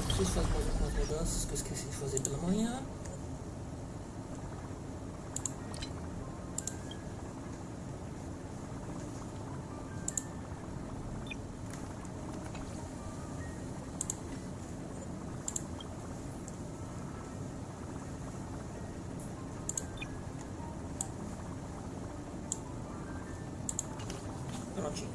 Preciso fazer mais algumas mudanças que eu esqueci de fazer pela manhã. Prontinho.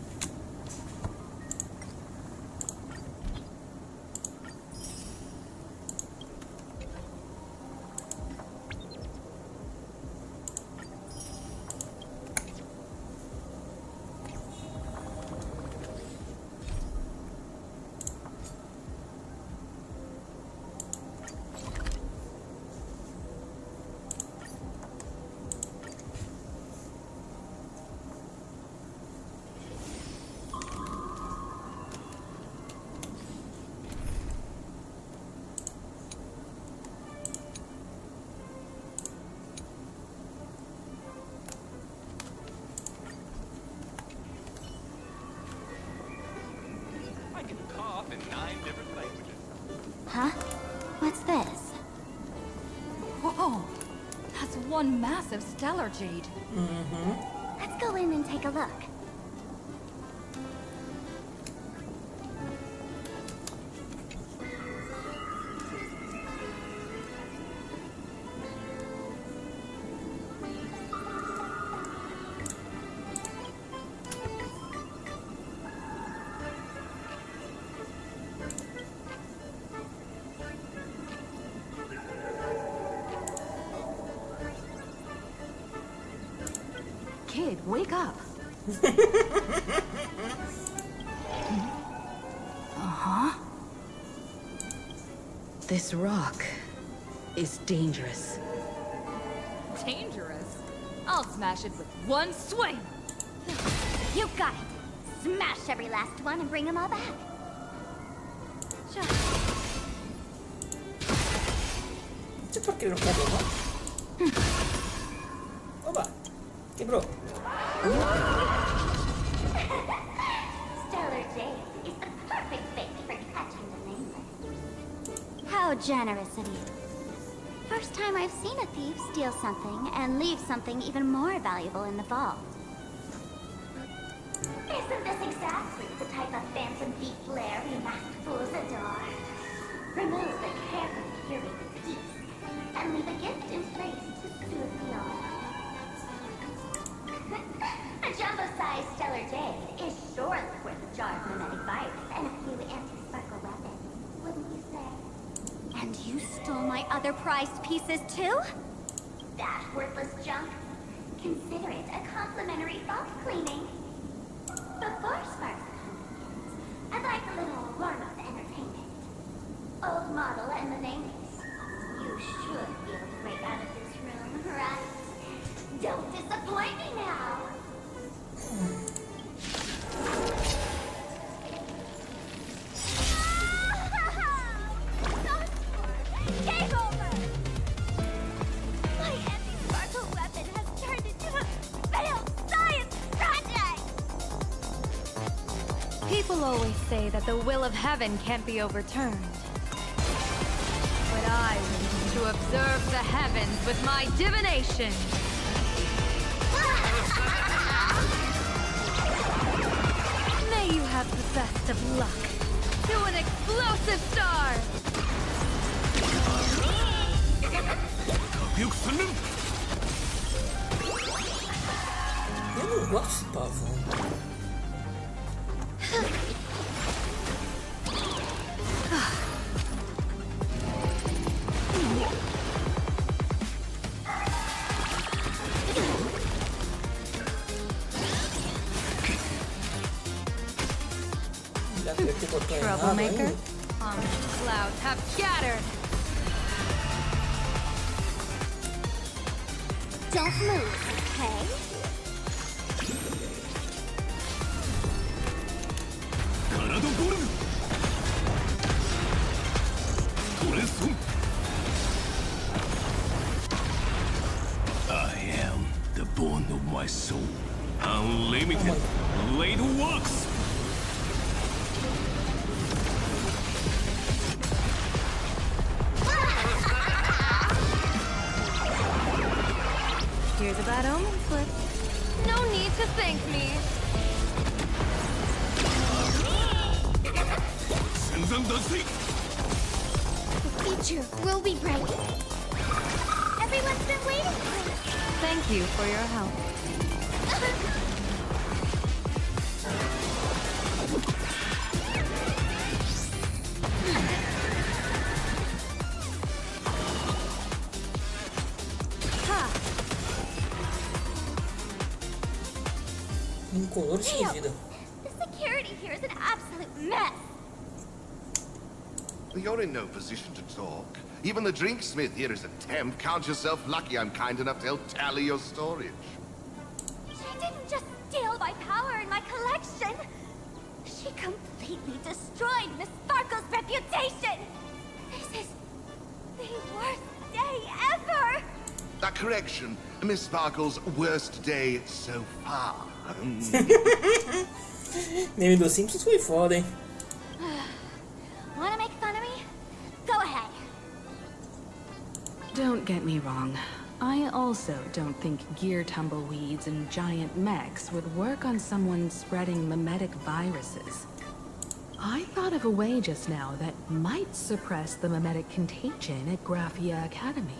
Huh? What's this? Whoa! That's one massive stellar jade. Mm-hmm. Let's go in and take a look. Kid, wake up. Uh-huh. This rock is dangerous. Dangerous? I'll smash it with one swing. You got it. Smash every last one and bring them all back. Você por que não quer levar? Oba! Quebrou. Stellar jade is the perfect bait for catching the nameless. How generous of you. First time I've seen a thief steal something and leave something even more valuable in the vault. Isn't this exactly the type of phantom thief flair we masked fools adore? Remove the carefully curated piece and leave a gift in place to soothe the all. A jumbo-sized stellar jade is surely worth a jar of mimetic virus and a few anti-sparkle weapons, wouldn't you say? And you stole my other prized pieces too? That worthless junk? Consider it a complimentary vault cleaning. Before sparks begins, I'd like a little warm-up entertainment. Old model and the nameless. You should be able to break out of this room, right? Don't disappoint me now! Game over! My anti-sparkle weapon has turned into a failed science project! People always say that the will of heaven can't be overturned. But I wish to observe the heavens with my divination. May you have the best of luck. To an explosive star! Eu não gosto desse pavão. Troublemaker? Clouds have scattered! Don't move, okay? Blade works! Here's a bad omen slip. No need to thank me. The future will be bright. Everyone's been waiting for it. Thank you for your help. Incolor esquisita. The security here is an absolute mess. You're in no position to talk. Even the drinksmith here is a temp. Count yourself lucky I'm kind enough to help tally your storage. She didn't just steal my power and my collection. She completely destroyed Miss Sparkle's reputation. This is the worst day ever. A correction. Miss Sparkle's worst day so far. Meme dos Simpsons foi foda, hein? Wanna make fun of me? Go ahead. Don't get me wrong. I also don't think gear tumbleweeds and giant mechs would work on someone spreading mimetic viruses. I thought of a way just now that might suppress the mimetic contagion at Graphia Academy.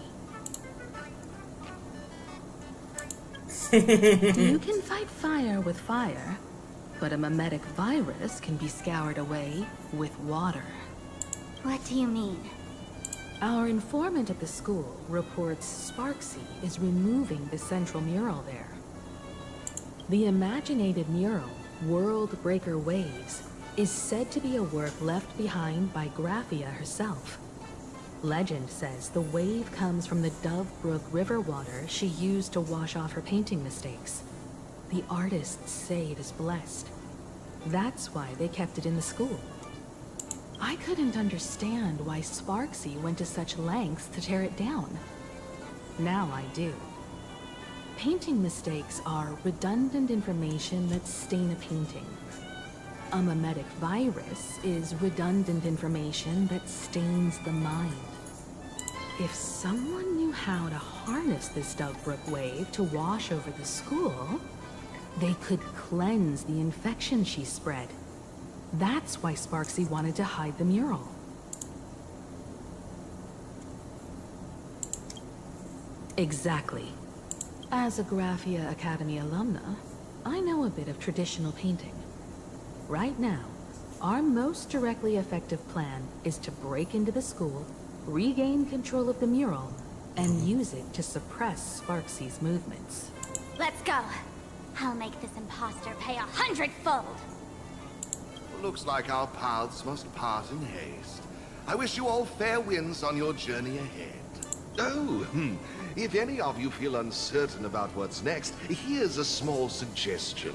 You can fight fire with fire, but a mimetic virus can be scoured away with water. What do you mean? Our informant at the school reports Sparksy is removing the central mural there. The imaginated mural, World Breaker Waves, is said to be a work left behind by Graphia herself. Legend says the wave comes from the Dove Brook river water she used to wash off her painting mistakes. The artists say it is blessed. That's why they kept it in the school. I couldn't understand why Sparksy went to such lengths to tear it down. Now I do. Painting mistakes are redundant information that stain a painting. A mimetic virus is redundant information that stains the mind. If someone knew how to harness this Dogbrook wave to wash over the school, they could cleanse the infection she spread. That's why Sparksy wanted to hide the mural. Exactly. As a Graphia Academy alumna, I know a bit of traditional painting. Right now, our most directly effective plan is to break into the school, regain control of the mural, and use it to suppress Sparksy's movements. Let's go. I'll make this imposter pay 100-fold. Looks like our paths must part in haste. I wish you all fair winds on your journey ahead. Oh, if any of you feel uncertain about what's next, here's a small suggestion.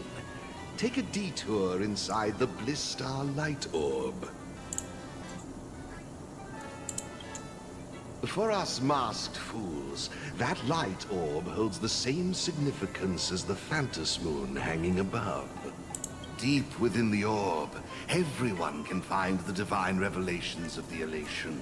Take a detour inside the Blistar light orb. For us masked fools, that light orb holds the same significance as the Phantos moon hanging above. Deep within the orb, everyone can find the divine revelations of the elation.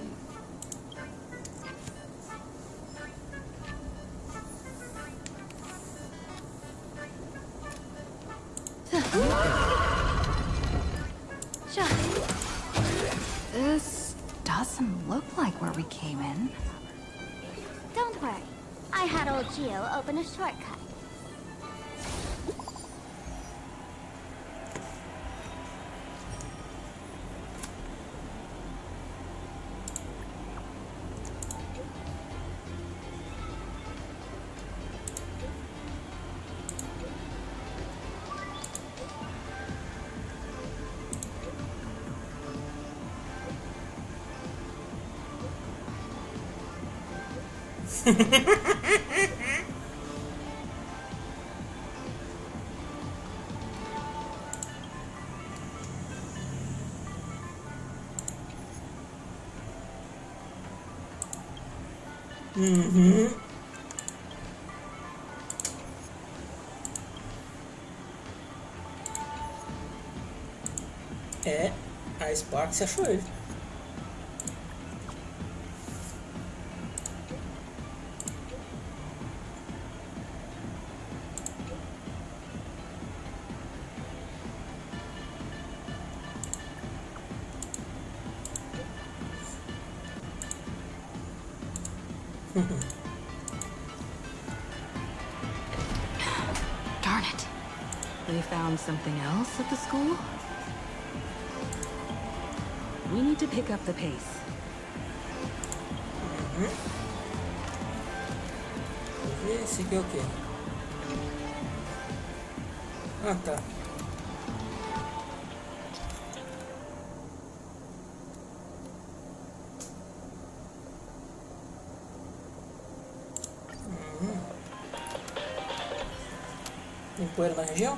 This doesn't look like where we came in. Don't worry. I had old Geo open a shortcut. É, a Sparks achou ele. Darn it. They found something else at the school? We need to pick up the pace. Esse aqui é o quê? Ah, tá. Tem poeira na região?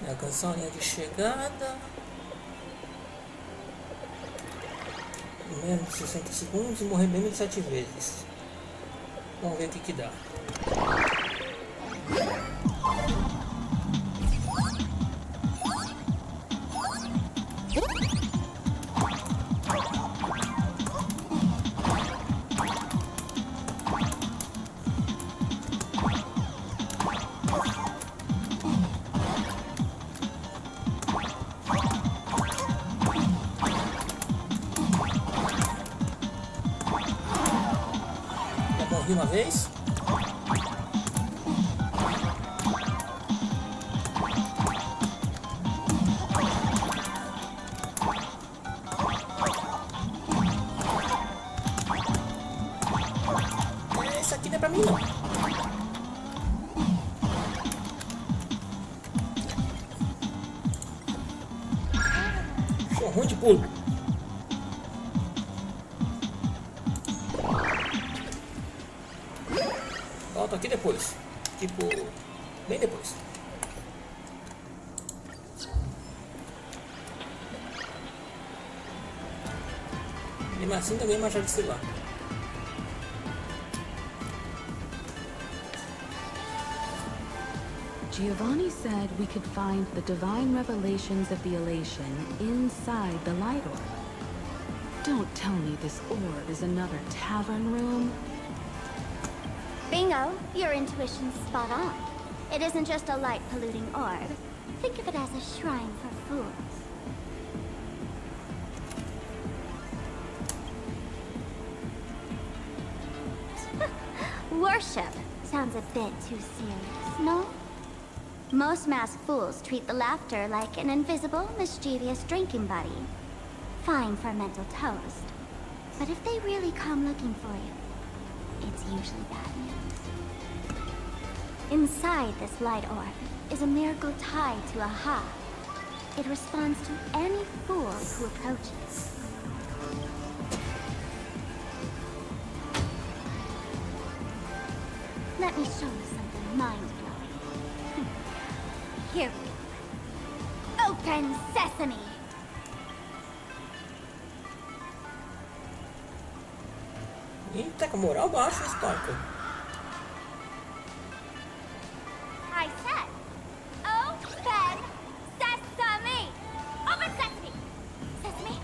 Alcançar a linha de chegada. Menos de 60 segundos e morrer menos de 7 vezes. Vamos ver o que dá. Morri uma vez. Isso aqui não é pra mim não. Sou ruim de pulo. Volto aqui depois. Tipo, bem depois. Mesmo assim também machado de celular. Giovanni said we could find the divine revelations of the elation inside the light orb. Don't tell me this orb is another tavern room. Bingo, your intuition's spot on. It isn't just a light-polluting orb. Think of it as a shrine for fools. Worship sounds a bit too serious, no? Most masked fools treat the laughter like an invisible, mischievous drinking buddy. Fine for mental toast. But if they really come looking for you, it's usually bad news. Inside this light orb is a miracle tied to a ha. It responds to any fool who approaches. Let me show you something mind-blowing. Here we go. Open sesame! Eita, com a moral baixa esse Sparkle. I said, open sesame! Open sesame! Sesame?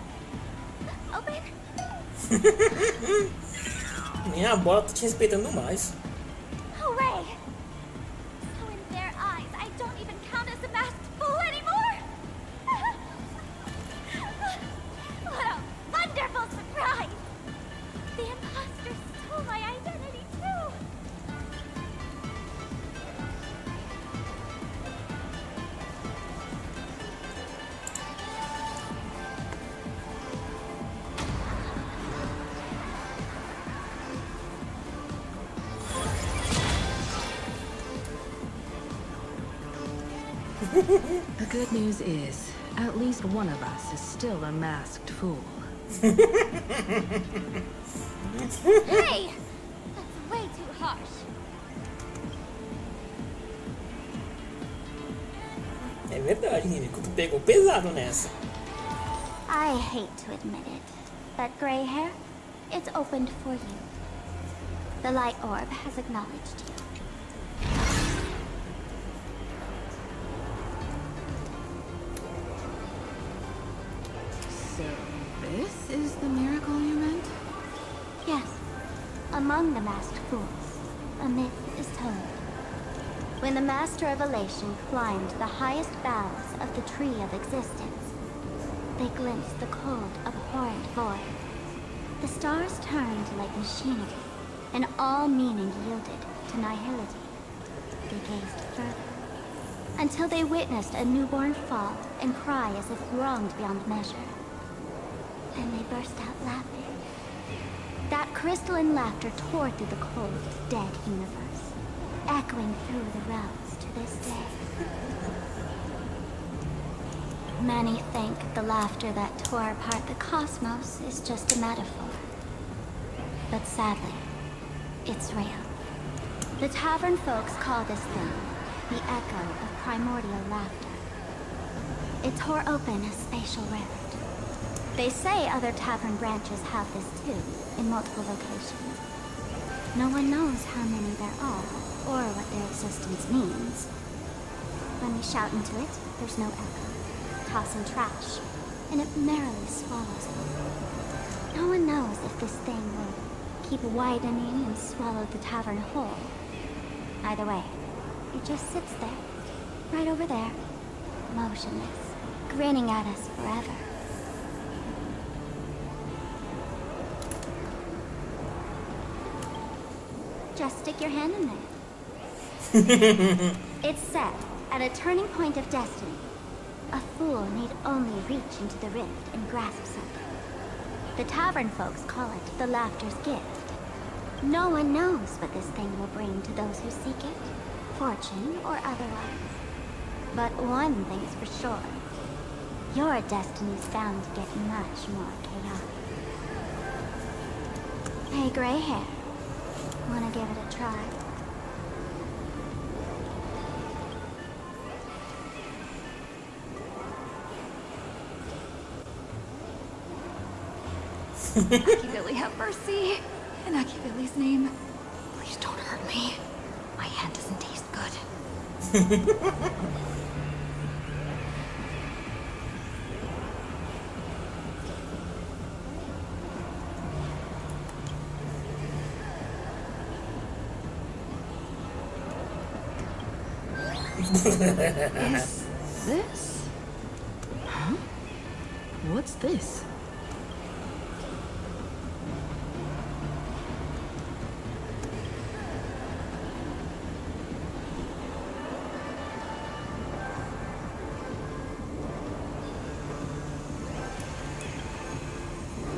Open? Nem a bola tá te respeitando mais. Hooray! So in their eyes, I don't even count as a masked fool anymore! What a wonderful surprise! The imposter stole my The good news is, at least one of us is still a masked fool. Hey! That's way too harsh. É verdade, Rimiko. Tu pegou pesado nessa. I hate to admit it, but gray hair, it's opened for you. The light orb has acknowledged you. So, this is the miracle you meant? Yes, among the masked fools, a myth is told. When the Master of Elation climbed the highest boughs of the Tree of Existence, they glimpsed the cold, abhorrent void. The stars turned like machinery, and all meaning yielded to nihility. They gazed further, until they witnessed a newborn fall and cry as if wronged beyond measure. Then they burst out laughing. That crystalline laughter tore through the cold, dead universe, echoing through the realms to this day. Many think the laughter that tore apart the cosmos is just a metaphor. But sadly, it's real. The tavern folks call this thing the echo of primordial laughter. It tore open a spatial rift. They say other tavern branches have this too, in multiple locations. No one knows how many there are, or what their existence means. When we shout into it, there's no echo. Toss in trash, and it merrily swallows it. No one knows if this thing will keep widening and swallow the tavern whole. Either way, it just sits there, right over there, motionless, grinning at us forever. Just stick your hand in there. It's said, at a turning point of destiny, a fool need only reach into the rift and grasp something. The tavern folks call it the laughter's gift. No one knows what this thing will bring to those who seek it, fortune or otherwise. But one thing's for sure. Your destiny's bound to get much more chaotic. Hey, gray hair. Wanna give it a try? Billy, have mercy. In Billy's name, please don't hurt me. My hand doesn't taste good. Is this? Huh? What's this?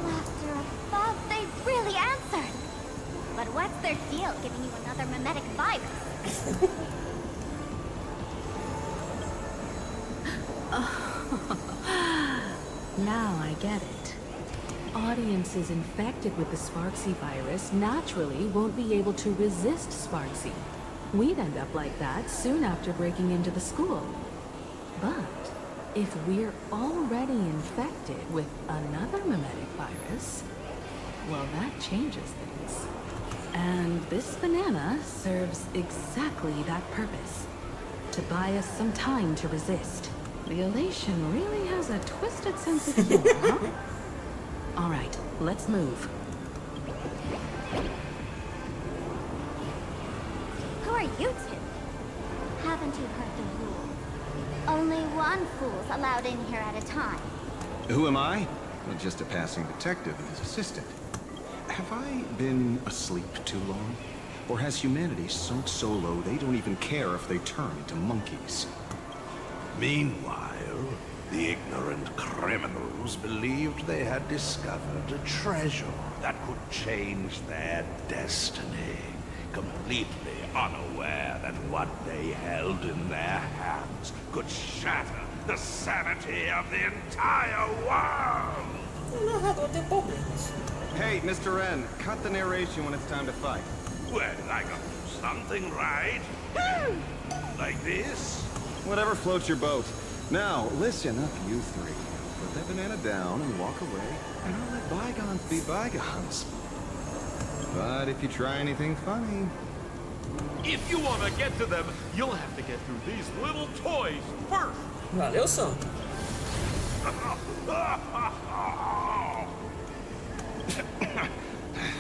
Laughter above, they really answered. But what's their deal giving you another mimetic virus? Now I get it. Audiences infected with the Sparksy virus naturally won't be able to resist Sparksy. We'd end up like that soon after breaking into the school. But if we're already infected with another mimetic virus, well, that changes things. And this banana serves exactly that purpose. To buy us some time to resist. The Elation really has a twisted sense of humor, huh? All right, let's move. Who are you two? Haven't you heard the rule? Only one fool's allowed in here at a time. Who am I? Well, just a passing detective and his assistant. Have I been asleep too long? Or has humanity sunk so low they don't even care if they turn into monkeys? Meanwhile, the ignorant criminals believed they had discovered a treasure that could change their destiny. completely unaware that what they held in their hands could shatter the sanity of the entire world. O narrador tem problemas. Hey, Mr. N, cut the narration when it's time to fight. Well, I got to do something right. Like this? Whatever floats your boat. Now, listen up, you three. Put that banana down and walk away, and I'll let bygones be bygones. But if you try anything funny... If you want to get to them, you'll have to get through these little toys first. Valeu, Sam.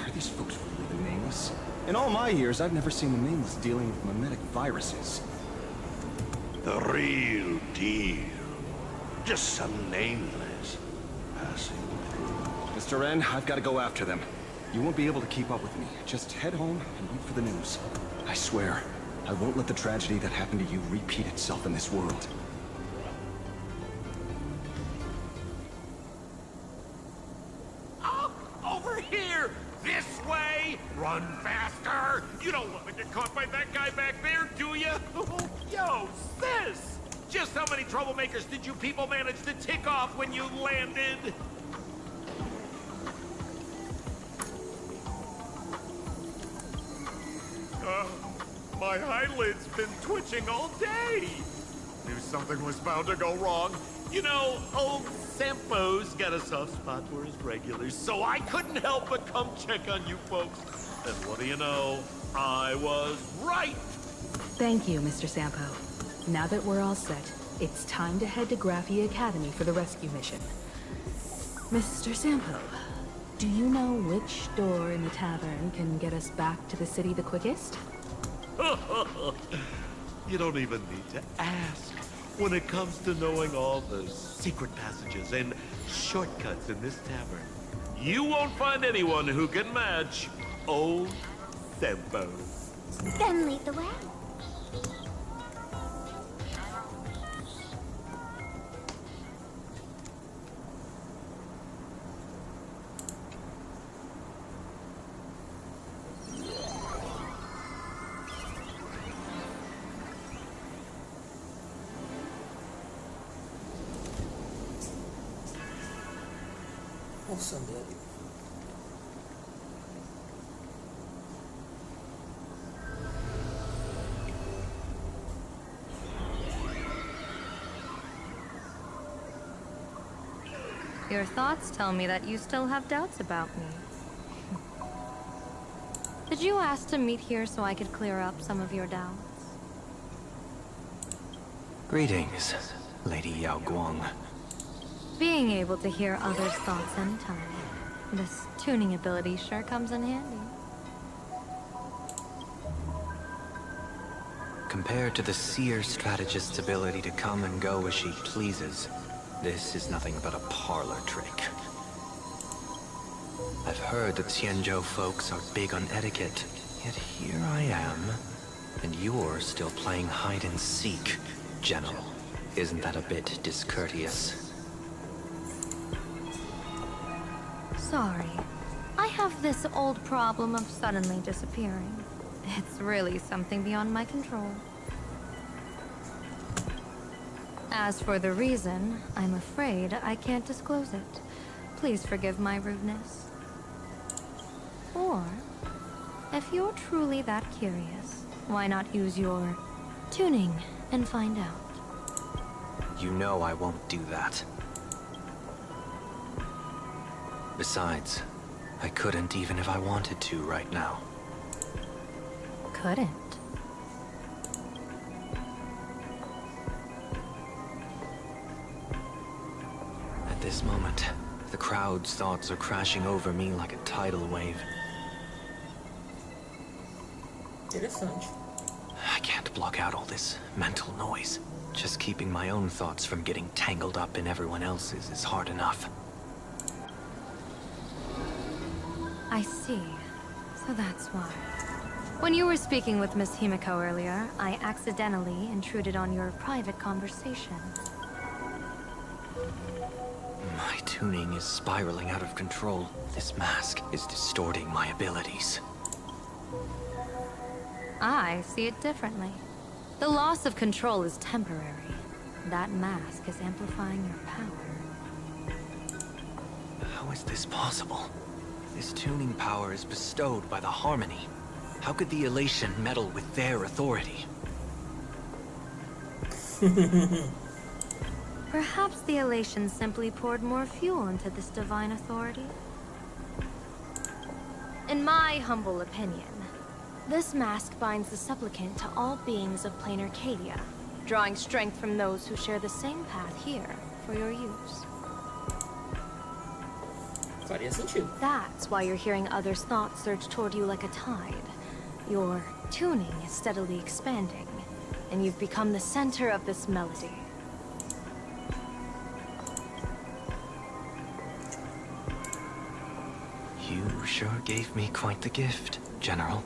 Are these folks really the nameless? In all my years, I've never seen the nameless dealing with mimetic viruses. The real deal. Just some nameless passing through. Mr. N, I've got to go after them. You won't be able to keep up with me. Just head home and wait for the news. I swear, I won't let the tragedy that happened to you repeat itself in this world. Oh, over here! This way! Run faster! You don't want to get caught by that guy back there, do you? Yo, sis! Just how many troublemakers did you people manage to tick off when you landed? My eyelid's been twitching all day. Knew something was bound to go wrong. You know, old Sampo's got a soft spot for his regulars, so I couldn't help but come check on you folks. And what do you know? I was right. Thank you, Mr. Sampo. Now that we're all set, it's time to head to Graphia Academy for the rescue mission. Mr. Sampo, do you know which door in the tavern can get us back to the city the quickest? You don't even need to ask. When it comes to knowing all the secret passages and shortcuts in this tavern, you won't find anyone who can match old Sempo. Then lead the way. Olha o Sam dele. Your thoughts tell me that you still have doubts about me. Did you ask to meet here so I could clear up some of your doubts? Greetings, Lady Yao Guang. Being able to hear others' thoughts anytime. This tuning ability sure comes in handy. Compared to the seer strategist's ability to come and go as she pleases, this is nothing but a parlor trick. I've heard that Xianzhou folks are big on etiquette, yet here I am, and you're still playing hide and seek, General. Isn't that a bit discourteous? Sorry. I have this old problem of suddenly disappearing. It's really something beyond my control. As for the reason, I'm afraid I can't disclose it. Please forgive my rudeness. Or, if you're truly that curious, why not use your tuning and find out? You know I won't do that. Besides, I couldn't even if I wanted to right now. Couldn't. At this moment, the crowd's thoughts are crashing over me like a tidal wave. Interessante. I can't block out all this mental noise. Just keeping my own thoughts from getting tangled up in everyone else's is hard enough. I see. So that's why. When you were speaking with Miss Himiko earlier, I accidentally intruded on your private conversation. My tuning is spiraling out of control. This mask is distorting my abilities. I see it differently. The loss of control is temporary. That mask is amplifying your power. How is this possible? This tuning power is bestowed by the Harmony. How could the Elation meddle with their authority? Perhaps the Elation simply poured more fuel into this divine authority? In my humble opinion, this mask binds the supplicant to all beings of plain Arcadia, drawing strength from those who share the same path here for your use. Faria sentido. That's why you're hearing others' thoughts surge toward you like a tide. Your tuning is steadily expanding, and you've become the center of this melody. You sure gave me quite the gift, General.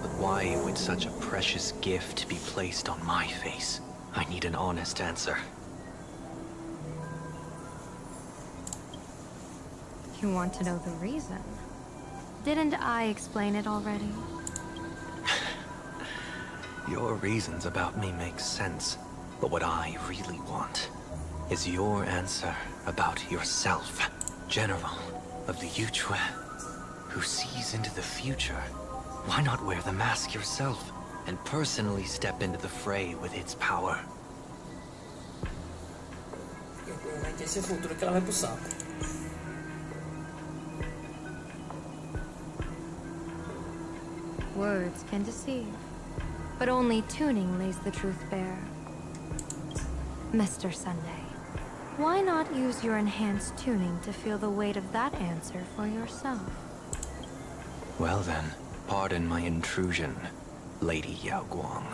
But why would such a precious gift be placed on my face? I need an honest answer. You want to know the reason? Didn't I explain it already? Your reasons about me make sense, but what I really want is your answer about yourself, General of the Yuchue, who sees into the future. Why not wear the mask yourself and personally step into the fray with its power? Porque vai ter esse futuro que ela vai pro saco. Words can deceive, but only tuning lays the truth bare. Mr. Sunday, why not use your enhanced tuning to feel the weight of that answer for yourself? Well then, pardon my intrusion, Lady Yao Guang.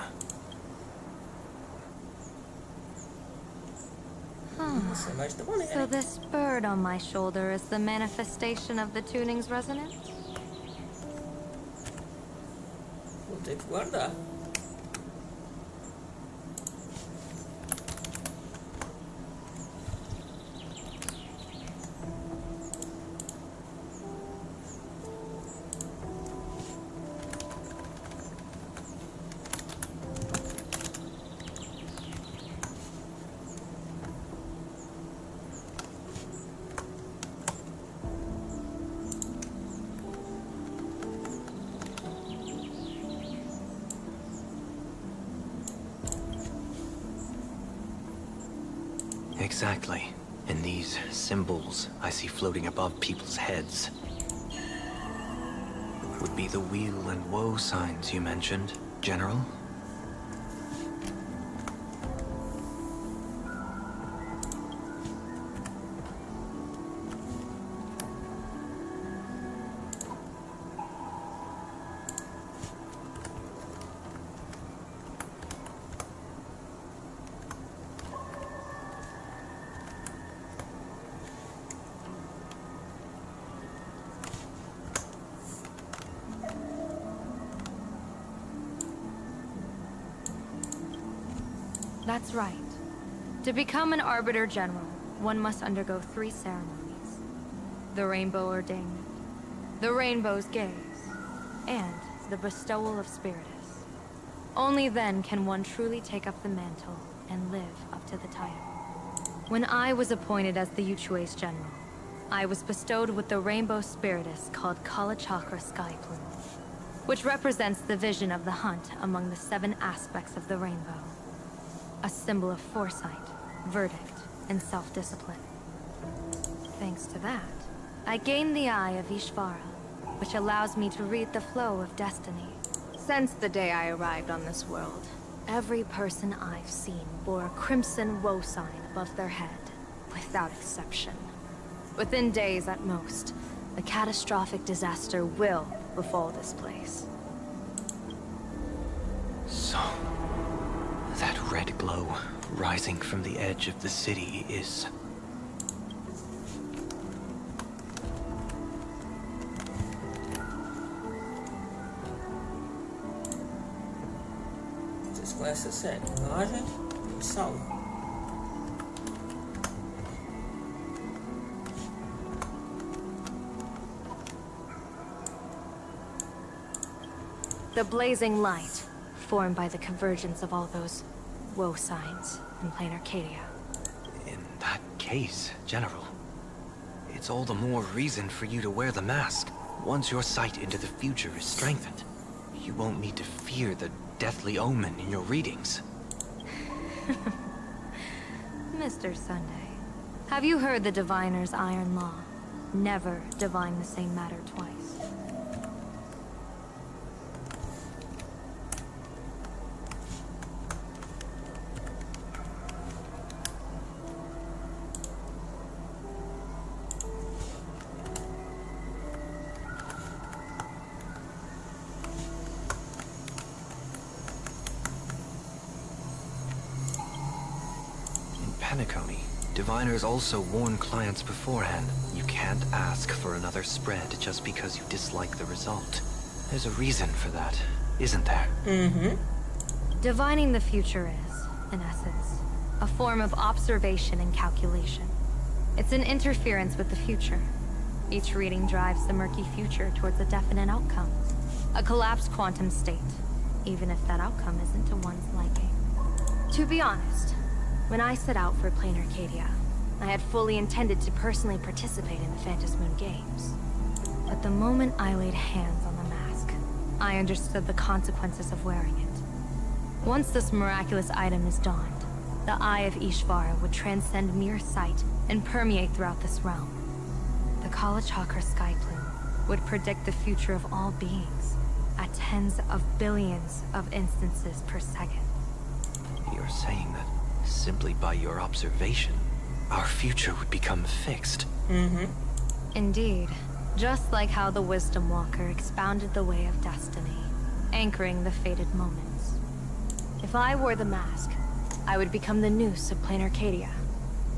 Nossa, mas tá valendo, So hein? this bird on my shoulder is the manifestation of the tuning's resonance? Vou ter que guardar. Exactly. And these symbols I see floating above people's heads would be the weal and woe signs you mentioned, General? That's right. To become an Arbiter General, one must undergo 3 ceremonies. The Rainbow Ordainment, the Rainbow's Gaze, and the Bestowal of Spiritus. Only then can one truly take up the mantle and live up to the title. When I was appointed as the Yuchue's General, I was bestowed with the Rainbow Spiritus called Kalachakra Sky Plume, which represents the vision of the hunt among the 7 aspects of the rainbow. A symbol of foresight, verdict, and self-discipline. Thanks to that, I gained the Eye of Ishvara, which allows me to read the flow of destiny. Since the day I arrived on this world, every person I've seen bore a crimson woe sign above their head, without exception. Within days at most, a catastrophic disaster will befall this place. So, that red glow rising from the edge of the city is... Vocês conhecem a série? Hoje e Salva. The blazing light, formed by the convergence of all those woe signs in plain Arcadia. In that case, General, it's all the more reason for you to wear the mask. Once your sight into the future is strengthened, you won't need to fear the deathly omen in your readings. Mr. Sunday, have you heard the diviner's iron law? Never divine the same matter twice. Penacony, diviners also warn clients beforehand. You can't ask for another spread just because you dislike the result. There's a reason for that, isn't there? Divining the future is, in essence, a form of observation and calculation. It's an interference with the future. Each reading drives the murky future towards a definite outcome. A collapsed quantum state, even if that outcome isn't to one's liking. To be honest, when I set out for plain Arcadia, I had fully intended to personally participate in the Phantom Moon Games. But the moment I laid hands on the mask, I understood the consequences of wearing it. Once this miraculous item is donned, the Eye of Ishvara would transcend mere sight and permeate throughout this realm. The College Hawker Sky Plume would predict the future of all beings at tens of billions of instances per second. You're saying that simply by your observation, our future would become fixed. Indeed. Just like how the Wisdom Walker expounded the way of destiny, anchoring the fated moments. If I wore the mask, I would become the noose of plain Arcadia,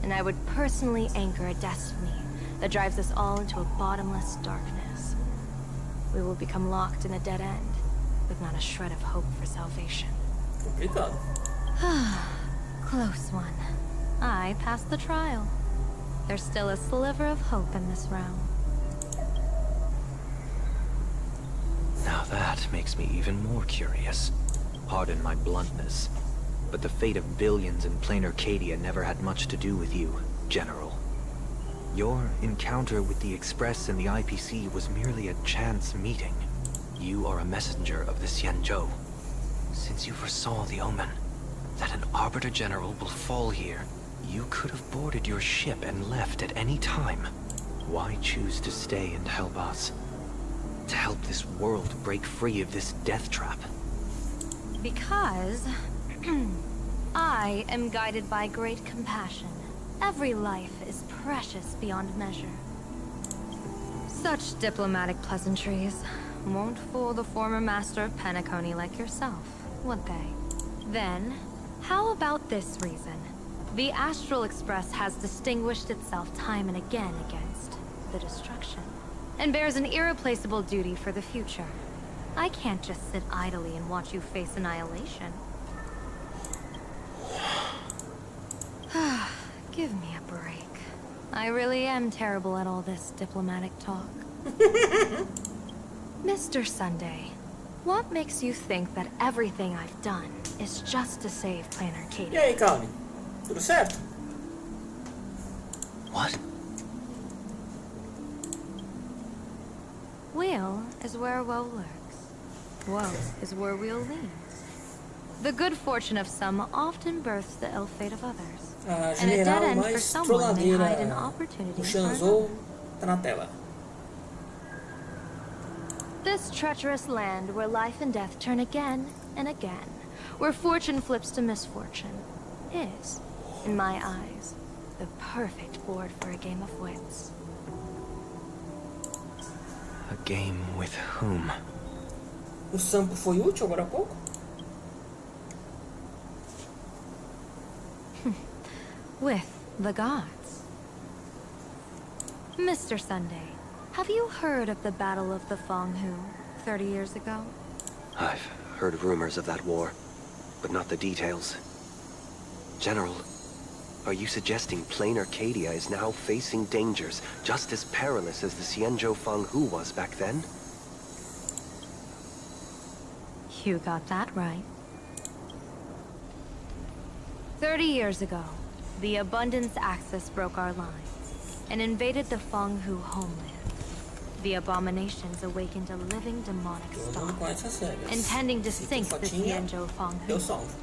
and I would personally anchor a destiny that drives us all into a bottomless darkness. We will become locked in a dead end, with not a shred of hope for salvation. Complicado. Close one. I passed the trial. There's still a sliver of hope in this realm. Now that makes me even more curious. Pardon my bluntness, but the fate of billions in plain Arcadia never had much to do with you, General. Your encounter with the Express and the IPC was merely a chance meeting. You are a messenger of the Xianzhou. Since you foresaw the omen, that an Arbiter General will fall here, you could have boarded your ship and left at any time. Why choose to stay and help us? To help this world break free of this death trap? Because I am guided by great compassion. Every life is precious beyond measure. Such diplomatic pleasantries won't fool the former master of Penacony like yourself, would they? Then, how about this reason? The Astral Express has distinguished itself time and again against the destruction, and bears an irreplaceable duty for the future. I can't just sit idly and watch you face annihilation. Give me a break. I really am terrible at all this diplomatic talk. Mr. Sunday, what makes you think that everything I've done is just to save plain E Arcadia? aí, Calvin? Tudo certo? What? Will is where woe lurks. Woe is where will leads. The good fortune of some often births the ill fate of others. A And a dead general end for mais someone may hide an trolladeira, opportunity o for another. Shanzou, tá na tela. This treacherous land where life and death turn again and again, where fortune flips to misfortune, is, in my eyes, the perfect board for a game of wits. A game with whom? O Sampo foi útil agora há pouco? With the gods. Mr. Sunday, have you heard of the Battle of the Fonghu 30 years ago? I've heard rumors of that war, but not the details. General, are you suggesting plain Arcadia is now facing dangers just as perilous as the Xianzhou Fanghu was back then? You got that right. 30 years ago, the Abundance Axis broke our lines and invaded the Fenghu homeland. The abominations awakened a living demonic Todo storm, mundo conhece as regras. intending to Se tu sink só the tinha, Xianzhou eu Fenghu. salvo.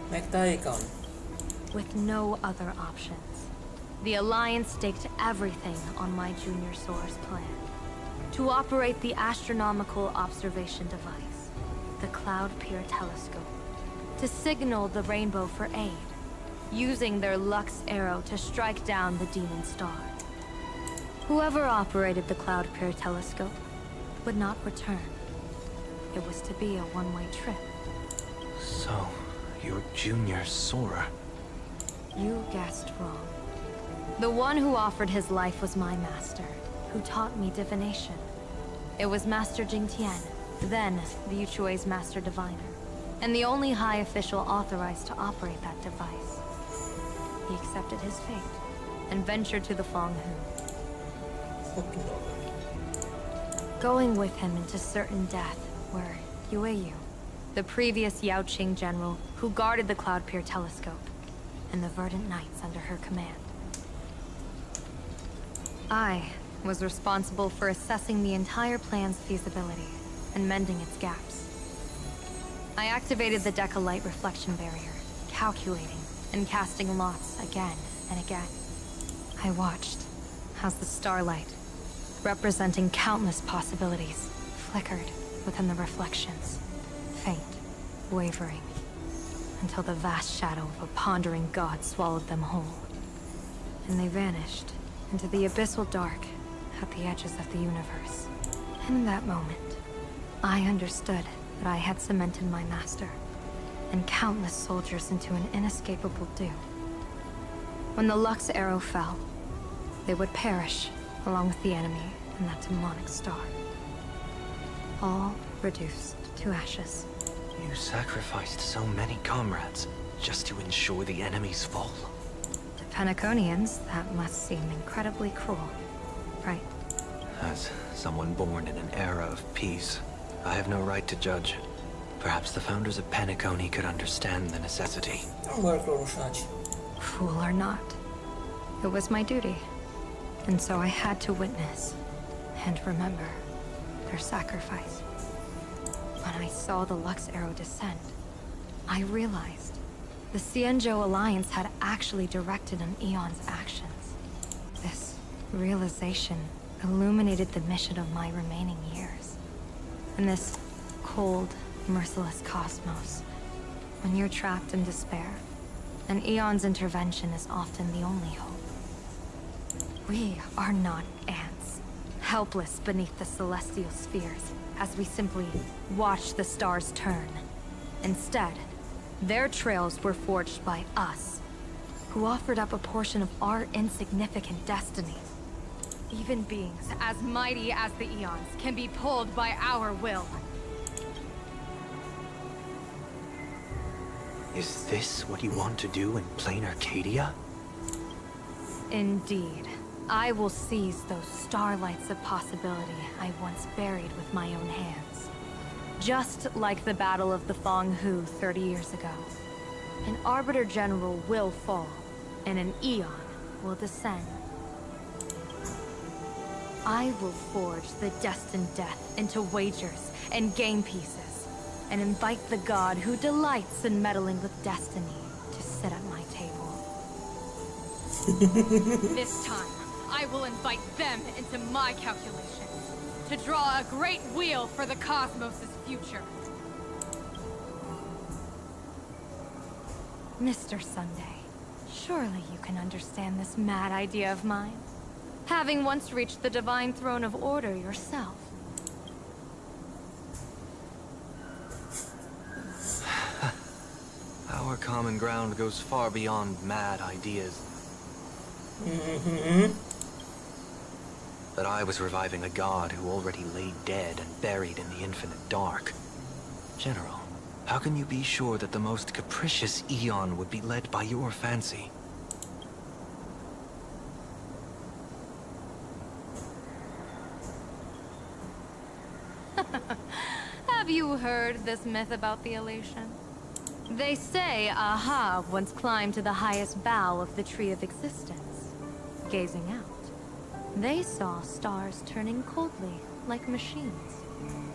Como é que tá aí, calma? With no other options, the Alliance staked everything on my Junior Soar's plan. To operate the astronomical observation device, the Cloud Peer Telescope, to signal the rainbow for aid, using their Lux arrow to strike down the demon star. Whoever operated the Cloud Peer Telescope would not return. It was to be a one-way trip. So, you're Junior Soar. You guessed wrong. The one who offered his life was my master, who taught me divination. It was Master Jingtian, then the Yuchue's Master Diviner, and the only high official authorized to operate that device. He accepted his fate and ventured to the Fenghu. Going with him into certain death were Yueyu, the previous Yaoqing general who guarded the Cloud Peer Telescope, and the Verdant Knights under her command. I was responsible for assessing the entire plan's feasibility and mending its gaps. I activated the Decalite reflection barrier, calculating and casting lots again and again. I watched as the starlight, representing countless possibilities, flickered within the reflections, faint, wavering, until the vast shadow of a pondering god swallowed them whole. And they vanished into the abyssal dark at the edges of the universe. In that moment, I understood that I had cemented my master and countless soldiers into an inescapable doom. When the Lux arrow fell, they would perish along with the enemy and that demonic star. All reduced to ashes. You sacrificed so many comrades just to ensure the enemy's fall. To Penaconians, that must seem incredibly cruel, right? As someone born in an era of peace, I have no right to judge. Perhaps the founders of Penacony could understand the necessity. Agora pro no chat. Fool or not, it was my duty. And so I had to witness and remember their sacrifice. When I saw the Lux arrow descend, I realized the Xianzhou Alliance had actually directed an Aeon's actions. This realization illuminated the mission of my remaining years. In this cold, merciless cosmos, when you're trapped in despair, an Aeon's intervention is often the only hope. We are not ants, helpless beneath the celestial spheres, as we simply watch the stars turn. Instead, their trails were forged by us, who offered up a portion of our insignificant destiny. Even beings as mighty as the Aeons can be pulled by our will. Is this what you want to do in plain Arcadia? Indeed. I will seize those starlights of possibility I once buried with my own hands. Just like the Battle of the Fenghu 30 years ago. An Arbiter General will fall, and an Aeon will descend. I will forge the destined death into wagers and game pieces, and invite the god who delights in meddling with destiny to sit at my table. This time, I will invite them into my calculations, to draw a great wheel for the cosmos' future. Mr. Sunday, surely you can understand this mad idea of mine, having once reached the divine throne of order yourself. Our common ground goes far beyond mad ideas. that I was reviving a god who already lay dead and buried in the infinite dark. General, how can you be sure that the most capricious Eon would be led by your fancy? Have you heard this myth about the elation? They say Ahab once climbed to the highest bough of the Tree of Existence. Gazing out, they saw stars turning coldly, like machines,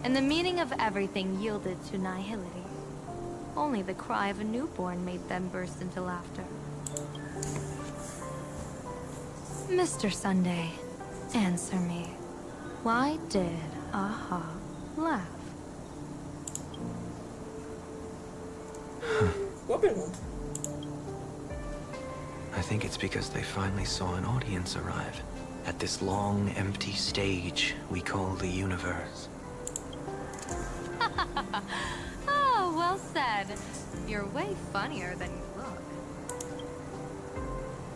and the meaning of everything yielded to nihility. Only the cry of a newborn made them burst into laughter. Mr. Sunday, answer me. Why did Ahab laugh? Boa pergunta. I think it's because they finally saw an audience arrive at this long, empty stage we call the universe. Oh, well said. You're way funnier than you look.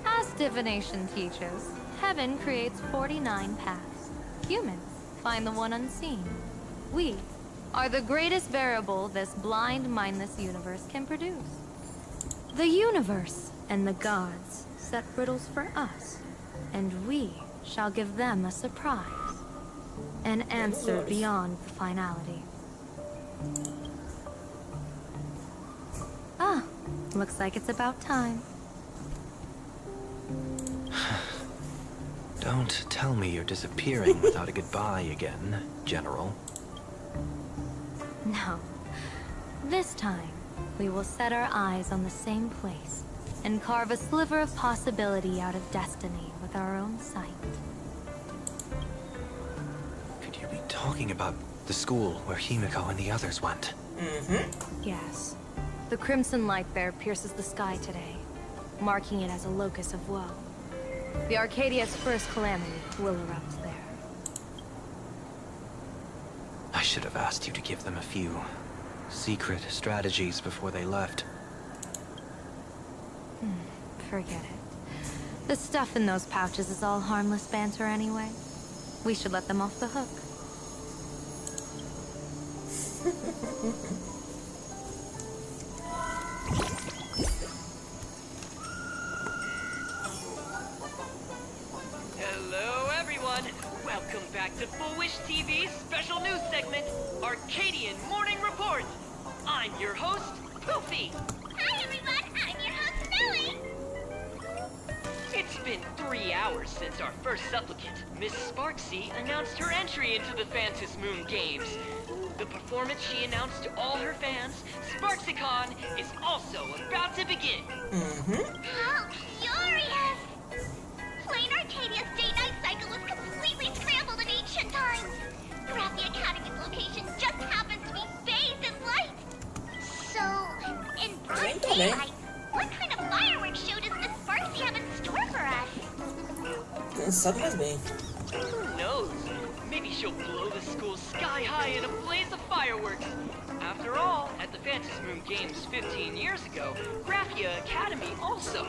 As divination teaches, heaven creates 49 paths. Humans find the one unseen. We are the greatest variable this blind, mindless universe can produce. The universe and the gods set riddles for us, and we shall give them a surprise. An answer beyond the finality. Ah, looks like it's about time. Don't tell me you're disappearing without a goodbye again, General. No. This time, we will set our eyes on the same place and carve a sliver of possibility out of destiny with our own sight. Could you be talking about the school where Himiko and the others went? Yes. The crimson light there pierces the sky today, marking it as a locus of woe. The Arcadia's first calamity will erupt there. I should have asked you to give them a few secret strategies before they left. Forget it. The stuff in those pouches is all harmless banter anyway. We should let them off the hook. Hello, everyone. Welcome back to Full Wish TV's special news segment, Arcadian Morning Report. I'm your host, Poofy. Hi, everyone. I'm your host, Smelly. It's been 3 hours since our first supplicant, Miss Sparksy, announced her entry into the Phantom Moon Games. The performance she announced to all her fans, SparksyCon, is also about to begin. How curious! Plain Arcadia's day-night cycle was completely scrambled in ancient times. Graphia Academy's location just happens to be bathed in light. So, in broad daylight, what kind of fireworks show does Miss Sparksy have in store for us? Cansado, mas bem. Who knows? Maybe she'll blow the school sky high in a blaze of fireworks. After all, at the Phantom Moon Games 15 years ago, Graphia Academy also.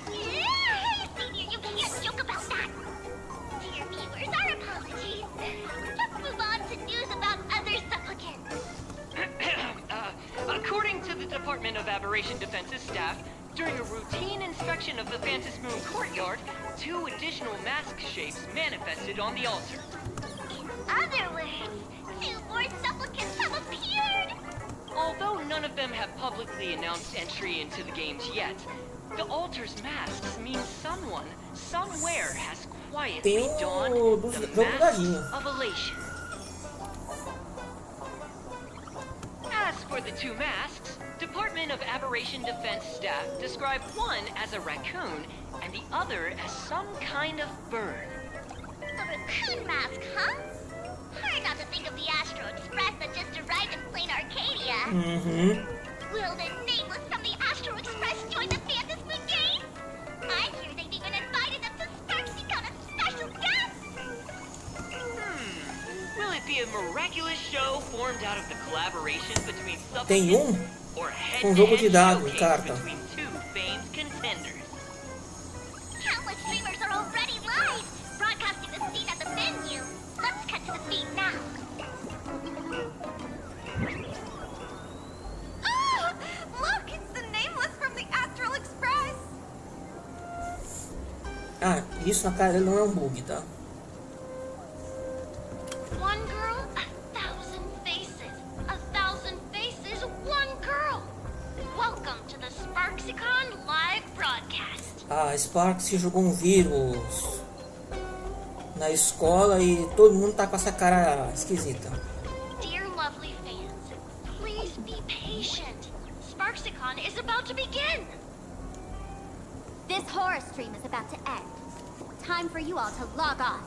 Yeah, Senior, you can't joke about that. Dear viewers, our apologies. Let's move on to news about other supplicants. According to the Department of Aberration Defense's staff, during a routine inspection of the Phantom Moon courtyard, 2 additional mask shapes manifested on the altar. In other words, 2 more supplicants have appeared. Although none of them have publicly announced entry into the games yet, the altar's masks mean someone, somewhere has quietly Tem donned do the jogo mask dadinho. of elation. As for the 2 masks, Department of Aberration Defense staff described one as a raccoon and the other as some kind of bird. A raccoon mask, huh? Hard not to think of the Astro Express that just arrived in plain Arcadia. Will the nameless from the Astro Express join the Phantom Moon Games? I hear they've even invited them to SparksyCon as special guests. Will it be a miraculous show formed out of the collaboration between Tem supplicants or jogo de head-to-head dado, showcase carta. between 2 famed contenders? Countless streamers are already live, broadcasting the scene at the Isso na cara dele não é um bug, tá? One girl, 1,000 faces. 1,000 faces, one girl. Welcome to the SparksyCon live broadcast. A Sparks jogou um vírus na escola e todo mundo tá com essa cara esquisita. Dear lovely fans, please be patient. SparksyCon is about to begin. This horror stream is about to end. Time for you all to log off.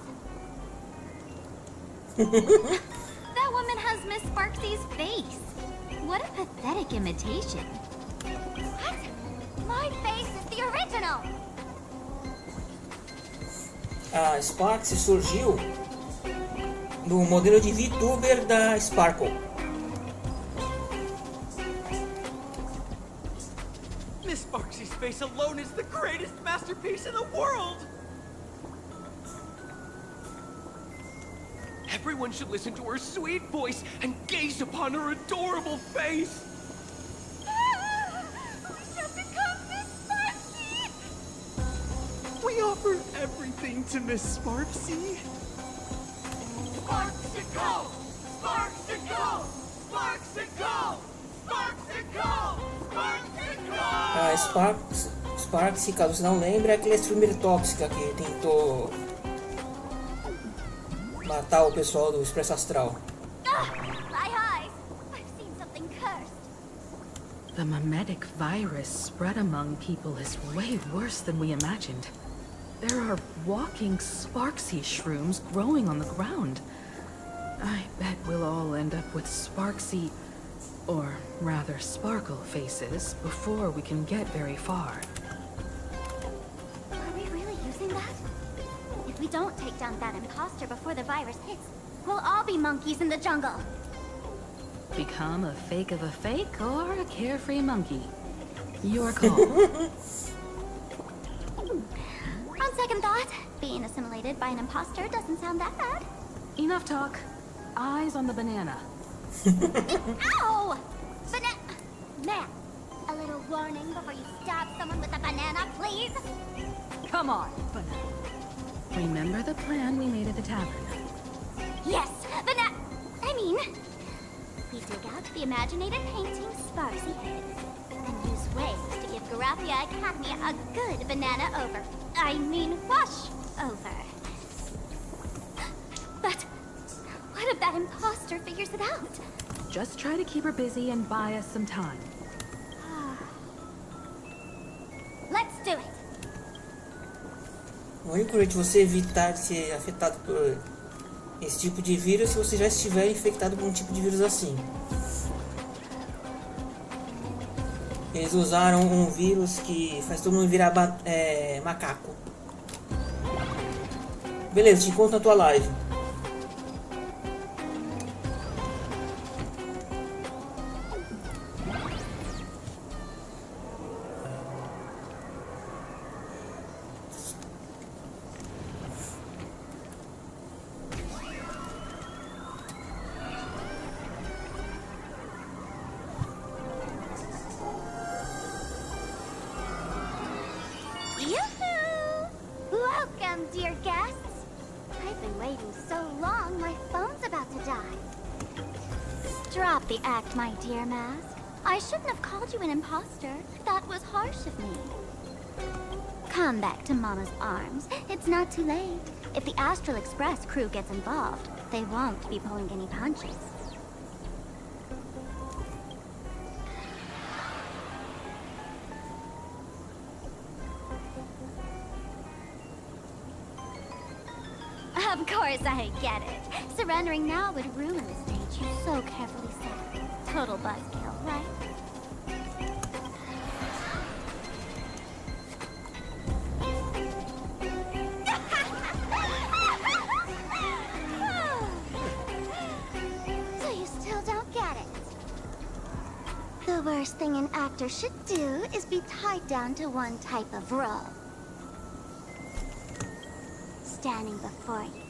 That woman has Miss Sparksy's face. What a pathetic imitation. What? My face is the original. A Sparks surgiu no modelo de VTuber da Sparkle. Miss Sparksy's face alone is the greatest masterpiece in the world! Everyone should listen to her sweet voice and gaze upon her adorable face! We shall become Miss Sparksy! We offer everything to Miss Sparksy. Sparksicle! Sparksicle! Sparksicle! Sparksicle! Sparksicle! A Sparks, caso você não lembre, é aquela streamer tóxica que tentou matar o pessoal do Expresso Astral. My eyes! I've seen something cursed. The mimetic virus spread among people is way worse than we imagined. There are walking Sparksy shrooms growing on the ground. I bet we'll all end up with Sparksy, or rather Sparkle faces before we can get very far. Are we really using that? If we don't take down that imposter before the virus hits, we'll all be monkeys in the jungle. Become a fake of a fake or a carefree monkey. Your call. On second thought, being assimilated by an imposter doesn't sound that bad. Enough talk. Eyes on the banana. Ow! Man, a little warning before you stab someone with a banana, please? Come on, banana. Remember the plan we made at the tavern? Yes, we dig out the imaginated painting Sparsy heads and use waves to give Garafia Academy a good banana wash over. But what if that imposter figures it out? Just try to keep her busy and buy us some time. Let's do it. O único jeito de você evitar de ser afetado por esse tipo de vírus é se você já estiver infectado por um tipo de vírus assim. Eles usaram um vírus que faz todo mundo virar macaco. Beleza, te encontro na tua live. Yoo-hoo! Welcome, dear guests. I've been waiting so long, my phone's about to die. Drop the act, my dear Mask. I shouldn't have called you an imposter. That was harsh of me. Come back to Mama's arms. It's not too late. If the Astral Express crew gets involved, they won't be pulling any punches. Of course I get it. Surrendering now would ruin the stage you so carefully set. Total buzzkill, right? So you still don't get it? The worst thing an actor should do is be tied down to one type of role. Standing before you,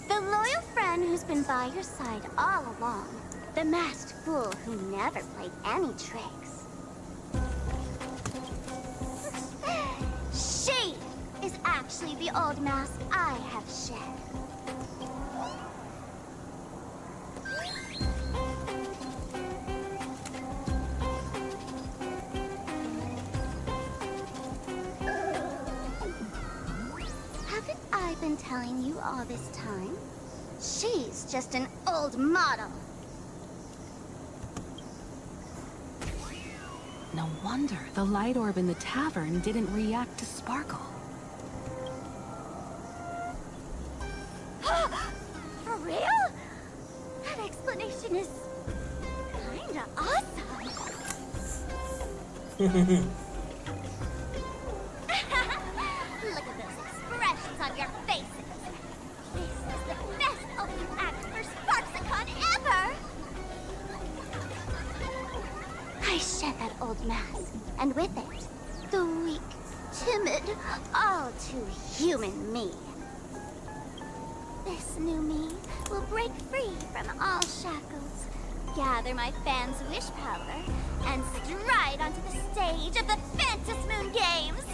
the loyal friend who's been by your side all along. The masked fool who never played any tricks. She is actually especially the old mask I have shed. Haven't I been telling you all this time? She's just an old model. No wonder the light orb in the tavern didn't react to Sparkle. For real? That explanation is kinda awesome. Look at those expressions on your faces. This is the best opening act for Sparksicon ever! I shed that old mask, and with it, the weak, timid, all too human me. This new me will break free from all shackles, gather my fans' wish power, and stride onto the stage of the Phantom Moon Games!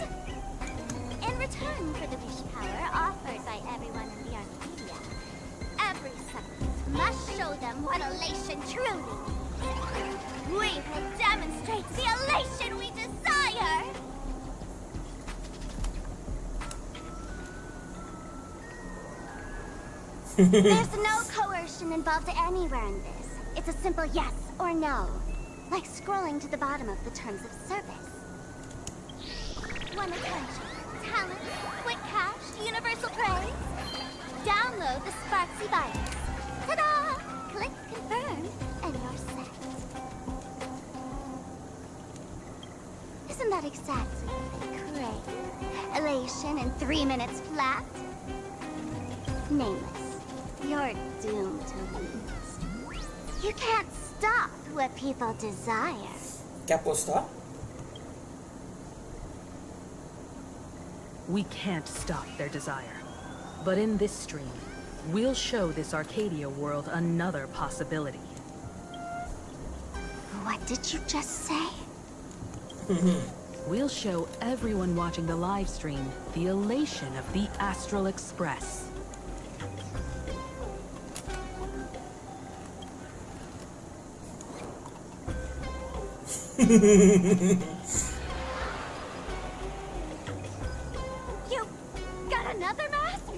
In return for the wish power offered by everyone in the Arcadia, every supplicant must show them what elation truly means. We will demonstrate the elation we desire! There's no coercion involved anywhere in this. It's a simple yes or no. Like scrolling to the bottom of the terms of service. Want attention, talent, quick cash, universal praise? Download the Sparksy virus. Ta-da! Click confirm, and you're set. Isn't that exactly what they crave? Elation in 3 minutes flat? Nameless. You're doomed to lose. You can't stop what people desire. Quer apostar? We can't stop their desire. But in this stream, we'll show this Arcadia world another possibility. What did you just say? We'll show everyone watching the live stream the elation of the Astral Express. You got another mask?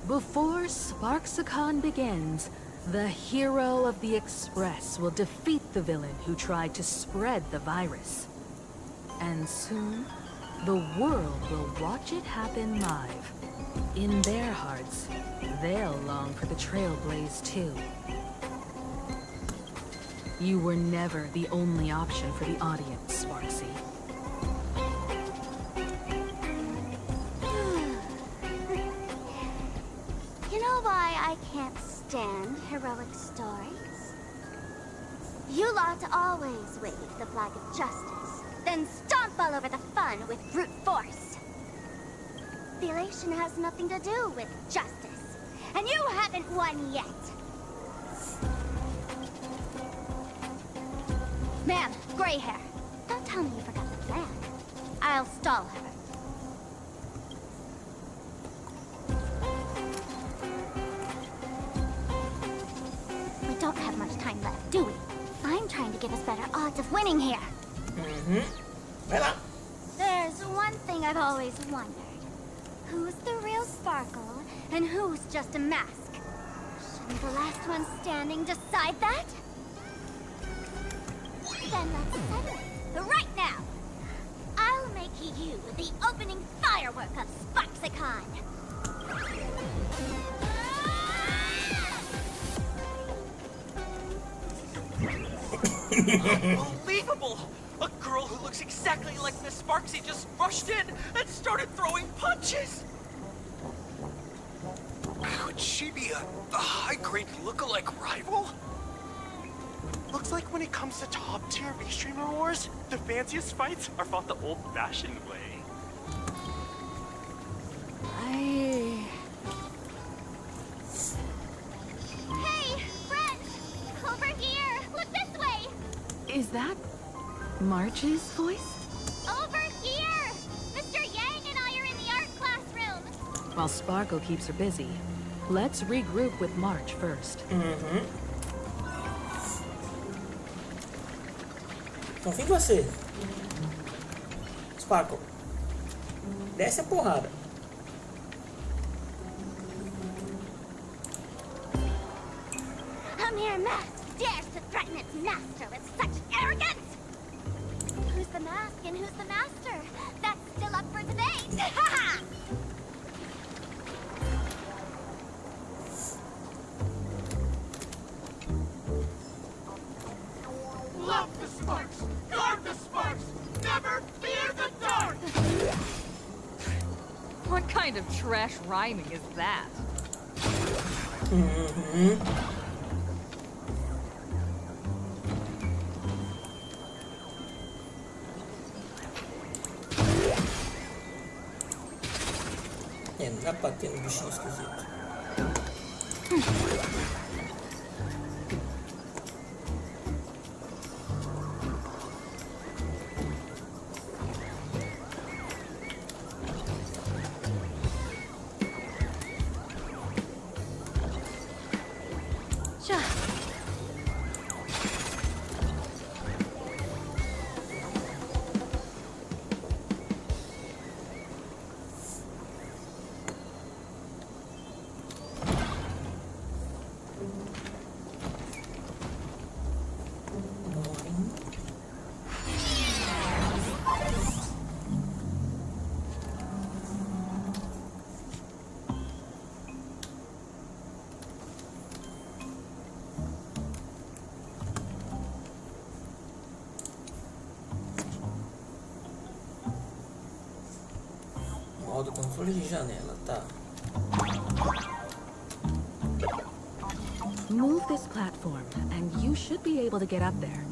Before Sparksicon begins, the hero of the Express will defeat the villain who tried to spread the virus. And soon, the world will watch it happen live. In their hearts, they'll long for the Trailblaze too. You were never the only option for the audience, Sparksy. You know why I can't stand heroic stories? You lot always wave the flag of justice, then stomp all over the fun with brute force. The elation has nothing to do with justice, and you haven't won yet. Ma'am, gray hair. Don't tell me you forgot the plan. I'll stall her. We don't have much time left, do we? I'm trying to give us better odds of winning here. Vai lá. There's one thing I've always wondered. Who's the real Sparkle, and who's just a mask? Shouldn't the last one standing decide that? Then let's settle it. Right now! I'll make you the opening firework of Sparksicon! Unbelievable! A girl who looks exactly like Miss Sparksy just rushed in and started throwing punches! Could she be a high-grade lookalike rival? Looks like when it comes to top-tier restreamer wars, the fanciest fights are fought the old-fashioned way. Hey, friends! Over here! Look this way! Is that March's voice? Over here! Mr. Yang and I while Sparkle keeps her busy. Let's regroup with March first. Confio em você. Sparkle. Desce a porrada. A mere mask dares to threaten its master with such arrogance! Who's the mask and who's the master? That's still up for debate! Ha ha! Love the sparks! Guard the sparks! Never fear the dark! What kind of trash rhyming is that? É, não dá pra ter um bichinho esquisito. Já. Modo controle de janela, tá. Move this platform, and you should be able to get up there.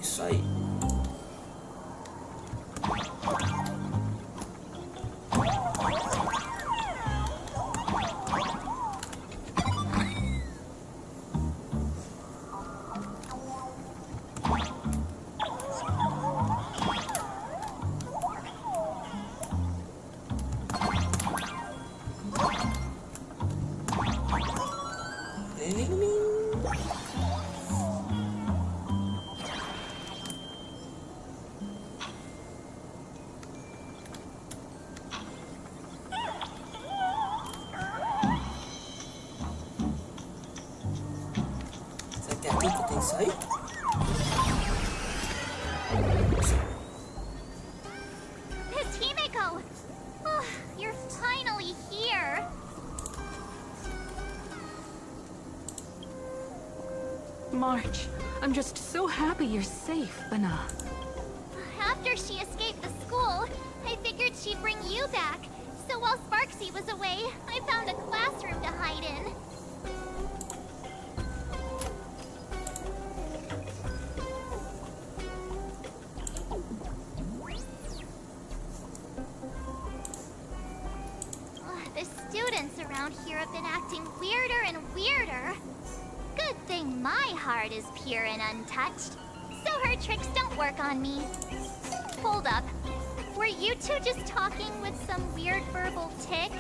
Isso aí. Será que é aqui que tem que sair? Miss Himeko! Oh, you're finally here! March, I'm just so happy you're safe, Bana. After she escaped the school, I figured she'd bring you back. So while Sparksy was away, I found a classroom to hide in. The students around here have been acting weirder and weirder. Good thing my heart is pure and untouched, so her tricks don't work on me. Hold up. Were you two just talking with some weird verbal tick?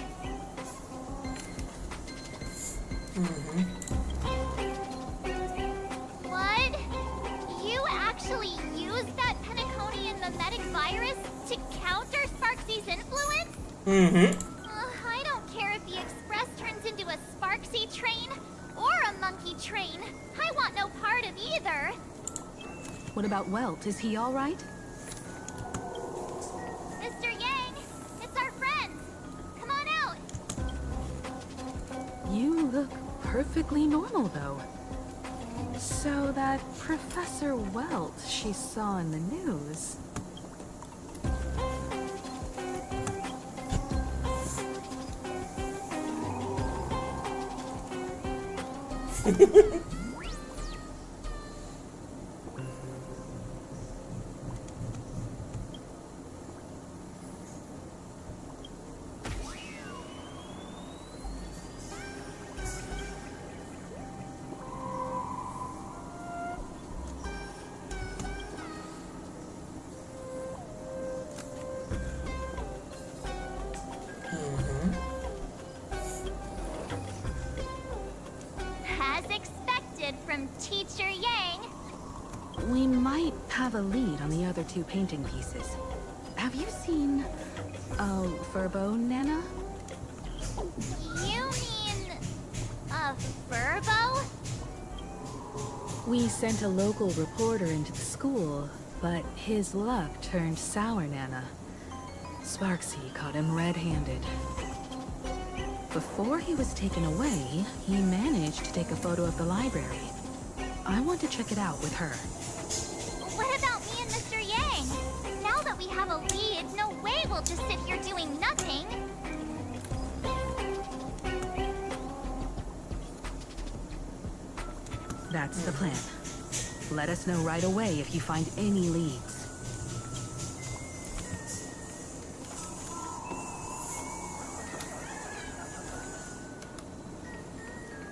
actually use that Penaconian mimetic virus to counter Sparksy's influence? I don't care if the Express turns into a Sparksy train or a monkey train. I want no part of either. What about Welt? Is he all right? Mr. Yang, it's our friends. Come on out. You look perfectly normal, though. So that Professor Welt she saw in the news... As expected from Teacher Yang. We might have a lead on the other two painting pieces. Have you seen... Furbo, Nana? You mean... a Furbo? We sent a local reporter into the school, but his luck turned sour, Nana. Sparksy caught him red-handed. Before he was taken away, he managed to take a photo of the library. I want to check it out with her. What about me and Mr. Yang? Now that we have a lead, no way we'll just sit here doing nothing. That's the plan. Let us know right away if you find any leads.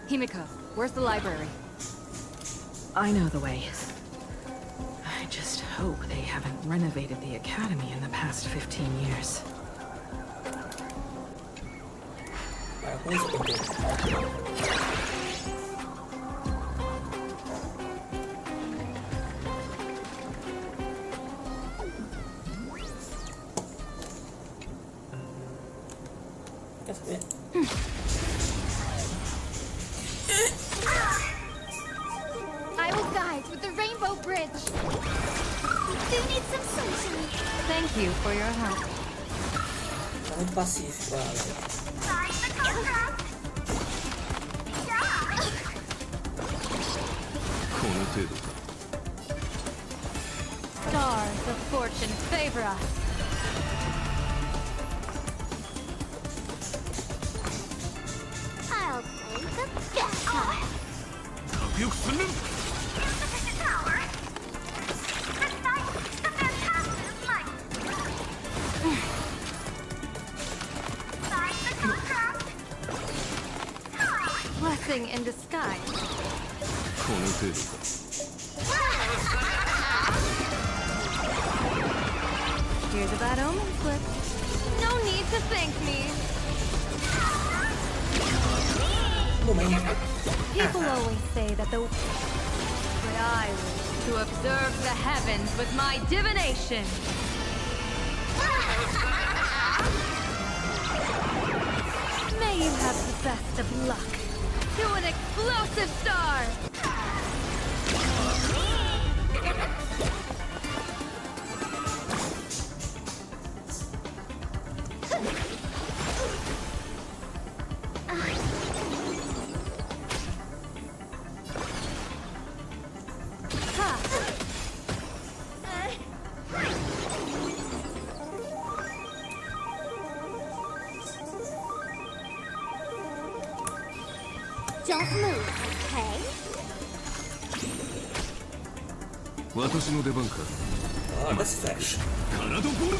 Himiko, where's the library? I know the way. I just hope they haven't renovated the academy in the past 15 years. Com isso, Pedro. Quer saber? I will guide with the Rainbow Bridge. Do need some sunshine. Thank you for your help. Tá muito pacífico, galera. Stars of fortune favor us. I'll play the best time. Insufficient power. Recite the fantastic light. Find the contrast. Blessing in disguise. Here's a bad omen slip. No need to thank me. People always say that the... But I wish to observe the heavens with my divination. May you have the best of luck. To an explosive star! Don't move, okay? 私の出番か。 Oh, that's fresh. カナドボル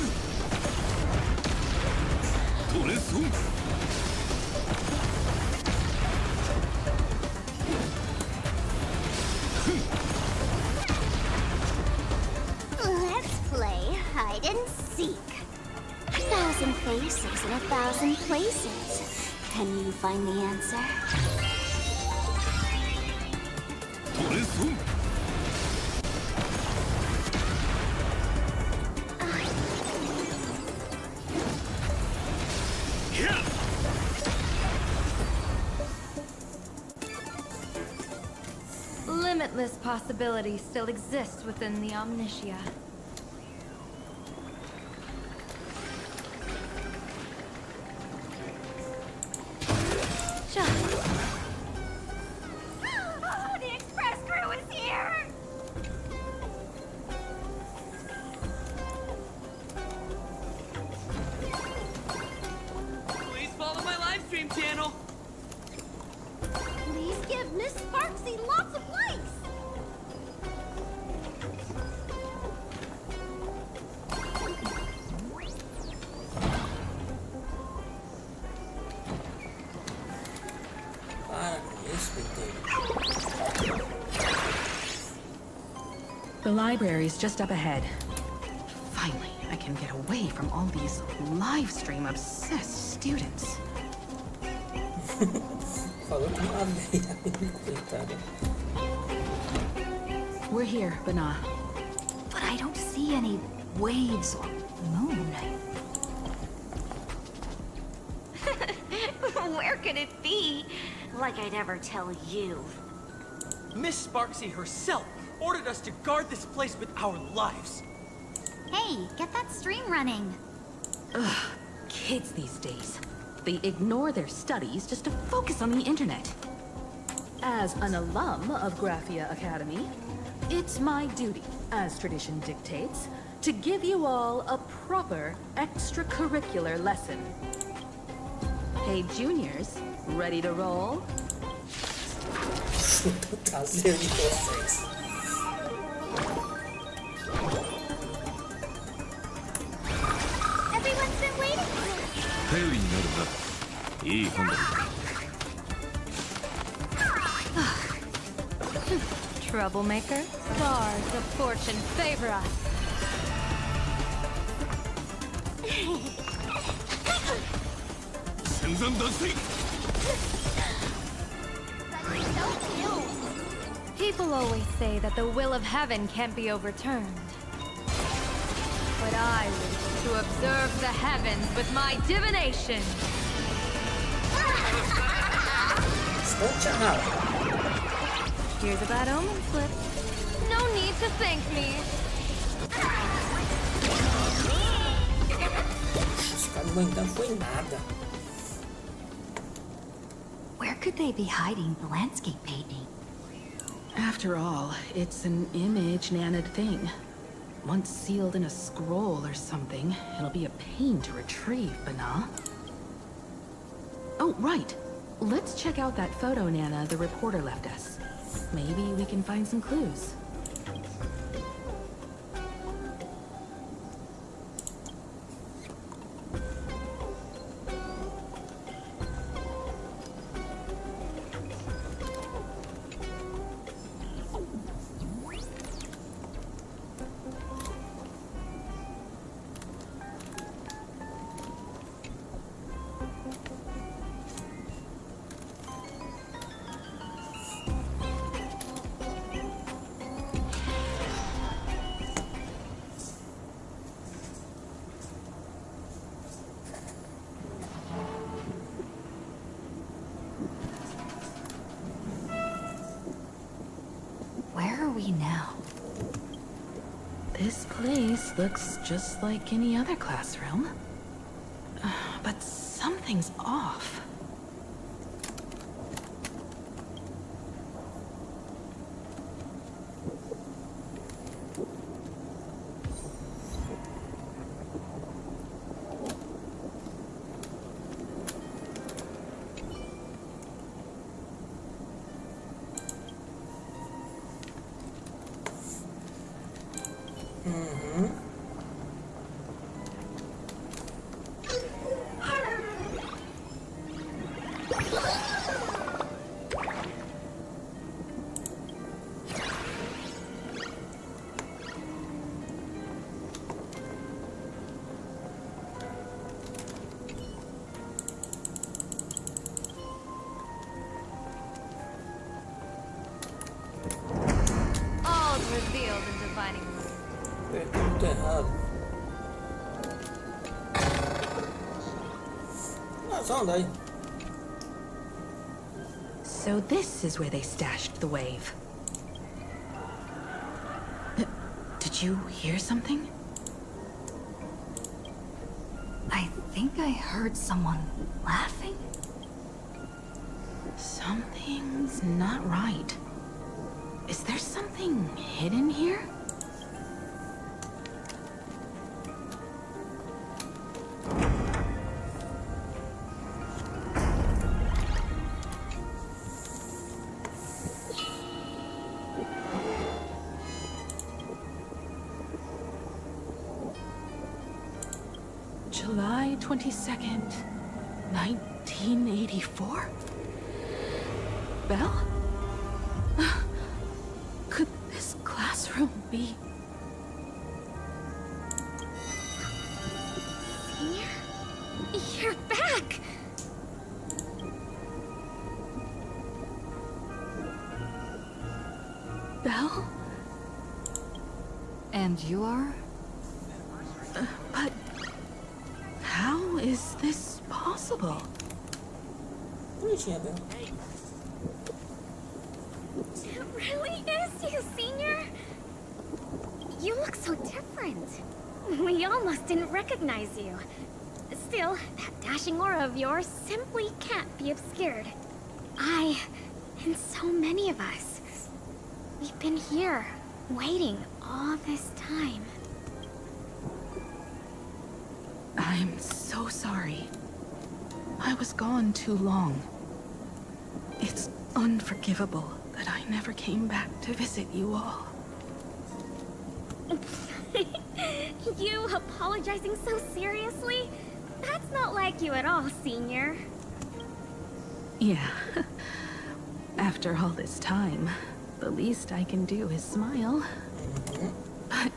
トレソン Let's play hide and seek. 1,000 faces in 1,000 places. Can you find the answer? トレソン Countless possibilities still exist within the Omnitia. Oh, the express crew is here! Please follow my live stream channel. Please give Miss Sparksy lots of likes! Para com isso, Pinteiro. The library's just up ahead. Finally, I can get away from all these live stream obsessed students. Falou que não havia, coitada. We're here, Bana. But I don't see any waves or moon. Where could it be? Like I'd ever tell you. Miss Sparksy herself ordered us to guard this place with our lives. Hey, get that stream running. Ugh, kids these days. They ignore their studies just to focus on the internet. As an alum of Graphia Academy, it's my duty, as tradition dictates, to give you all a proper extracurricular lesson. Hey, juniors, ready to roll? Caseiro de vocês. Everyone's been waiting. 頼りになるな。いい判断。 Troublemaker, stars of fortune favor us. People always say that the will of heaven can't be overturned. But I wish to observe the heavens with my divination. Escute a nada. Here's a bad omen slip. No need to thank me. Os caras não enganam foi nada. Where could they be hiding the landscape painting? After all, it's an image Nana'd thing. Once sealed in a scroll or something, it'll be a pain to retrieve, Bana. Oh, right. Let's check out that photo Nana the reporter left us. Maybe we can find some clues. Where are we now? This place looks just like any other classroom. But something's off. All revealed in divining light. Tudo errado. Mas anda aí. So this is where they stashed the wave. Did you hear something? I think I heard someone laughing. Something's not right. Is there something hidden here? July 22nd, 1984? Belle? Could this classroom be... You're back! Belle? And you are? But... how is this possible? Bonitinha, Bel. It really is you, Senior. You look so different. We almost didn't recognize you. Still, that dashing aura of yours simply can't be obscured. I, and so many of us, we've been here, waiting all this time. I'm so sorry. I was gone too long. It's unforgivable that I never came back to visit you all. You apologizing so seriously? That's not like you at all, Senior. Yeah. After all this time, the least I can do is smile. But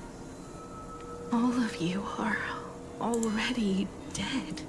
all of you are already dead.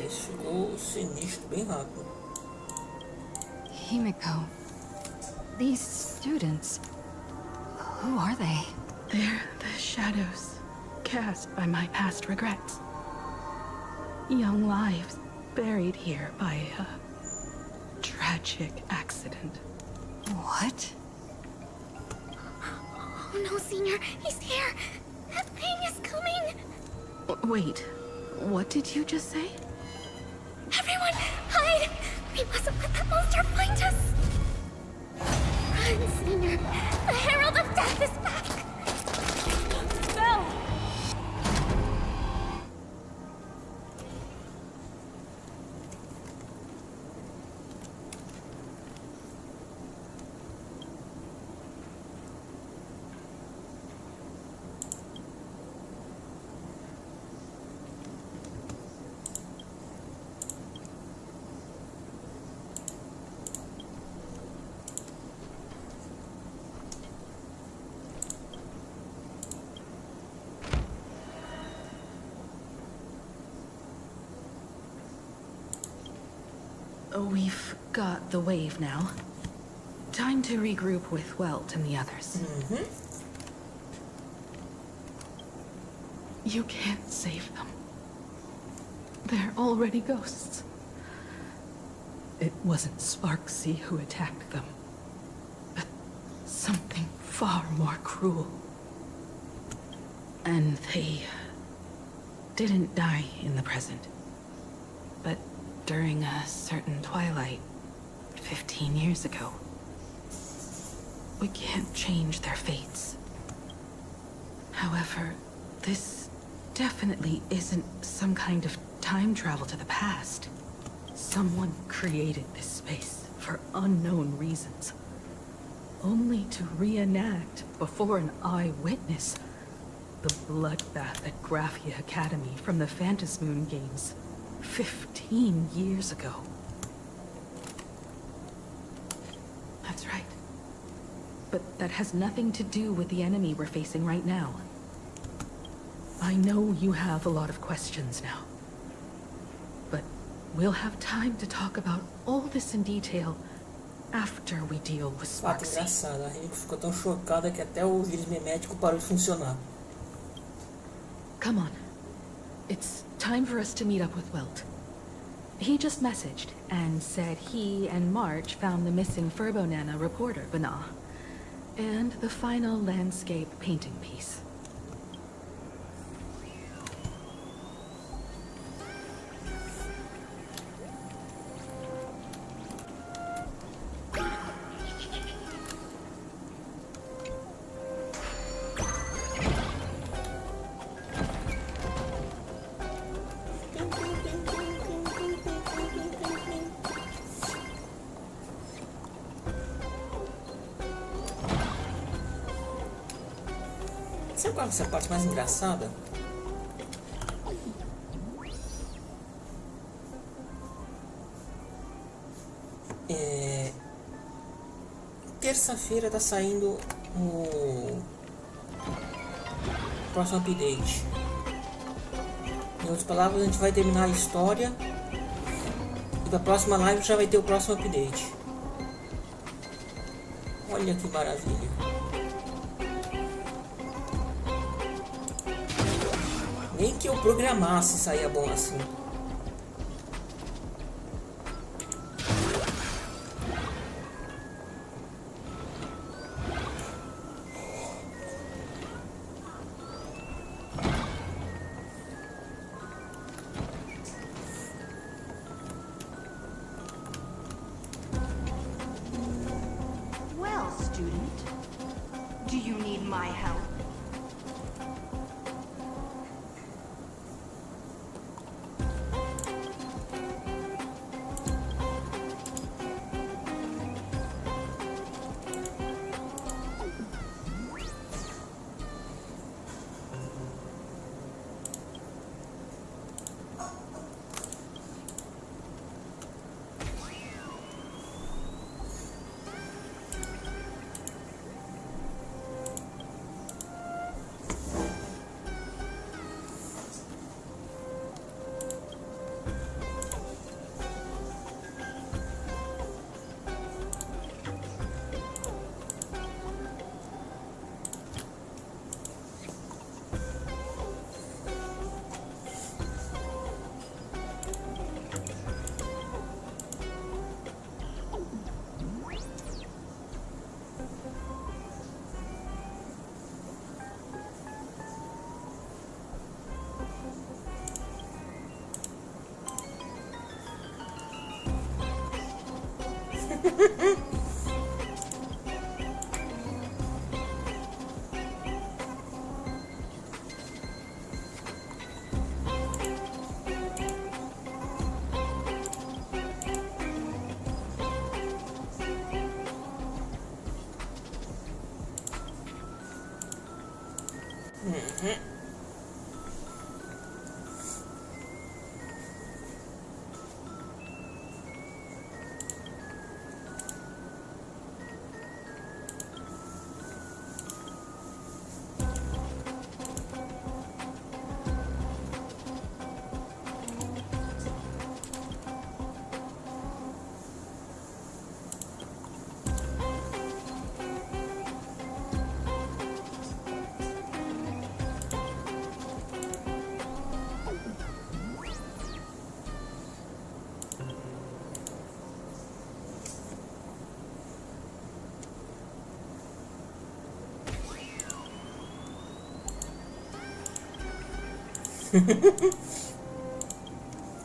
Esse ficou sinistro bem rápido. Himiko. These students. Who are they? They're the shadows cast by my past regrets. Young lives buried here by a tragic accident. What? Oh no, Senior, he's here! That thing is coming! Wait, what did you just say? Everyone, hide! We mustn't let that monster find us! Run, Senior! The Herald of Death is back! Belle! We've got the wave now. Time to regroup with Welt and the others. You can't save them. They're already ghosts. It wasn't Sparksea who attacked them, but something far more cruel. And they didn't die in the present, but during a certain twilight 15 years ago. We can't change their fates. However, this definitely isn't some kind of time travel to the past. Someone created this space for unknown reasons, only to reenact before an eyewitness the bloodbath at Graphia Academy from the Phantasmoon games 15 years ago. That's right. But that has nothing to do with the enemy we're facing right now. I know you have a lot of questions now. But we'll have time to talk about all this in detail after we deal with Fato Sparksy. engraçado, a gente ficou tão chocada que até o vírus memético parou de funcionar. Come on. It's time for us to meet up with Welt. He just messaged and said he and March found the missing Furbonana reporter, Bana, and the final landscape painting piece. Sabe qual é essa parte mais engraçada? Terça-feira tá saindo o próximo update. Em outras palavras, a gente vai terminar a história e da próxima live já vai ter o próximo update. Olha que maravilha. Nem que eu programasse saía bom assim. Well, student, do you need my help?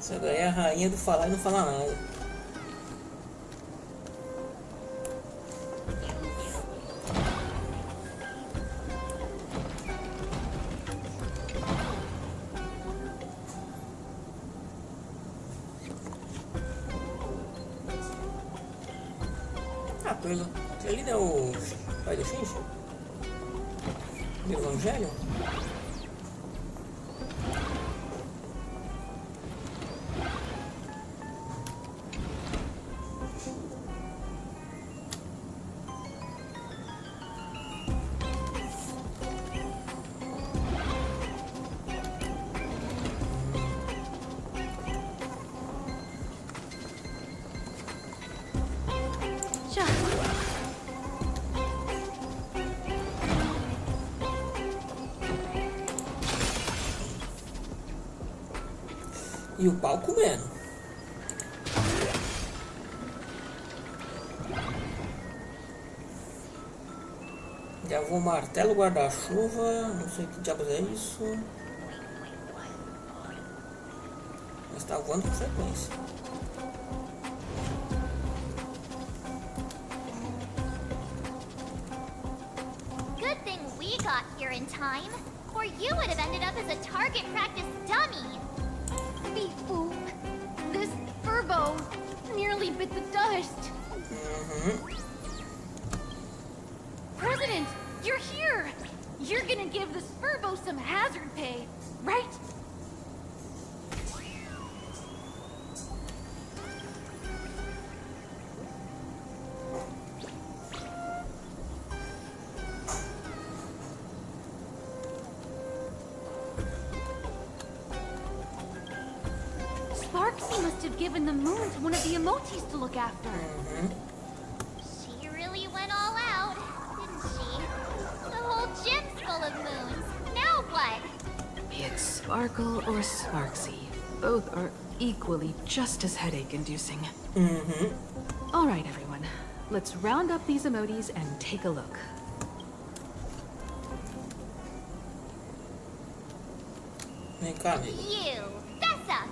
Essa daí é a rainha do falar e não falar nada. Ah, pelo... ali não é o pai do Shinji? Do Evangelho? E o pau comendo. Já vou martelo guarda-chuva. Não sei que diabos é isso. Mas tá voando com frequência. Good thing we got here in time, or you would have ended up as a target practice dummy. Beep boop. This furbo nearly bit the dust. President, you're here! You're gonna give this furbo some hazard pay, right? Sparksy must have given the moon to one of the emotis to look after. She really went all out, didn't she? The whole gym's full of moons. Now what? Be it Sparkle or Sparksy, both are equally just as headache-inducing. All right, everyone. Let's round up these emotis and take a look. Vem cá, amigo. You, Bessa!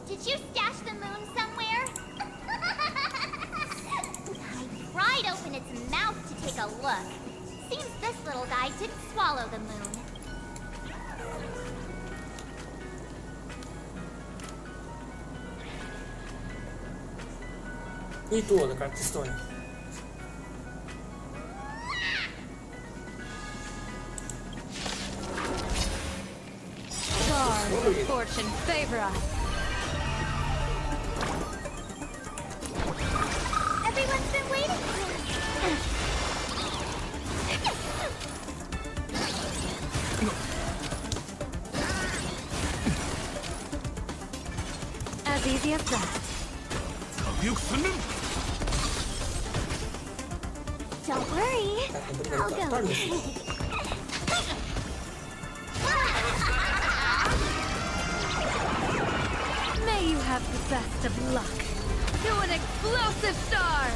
Did you stash the moon somewhere? I pried open its mouth to take a look. Seems this little guy didn't swallow the moon. E tu, da carta história? Stars of fortune favor us. Everyone's been waiting for us. As easy as that. Don't worry. I'll go. May you have the best of luck. To an explosive star!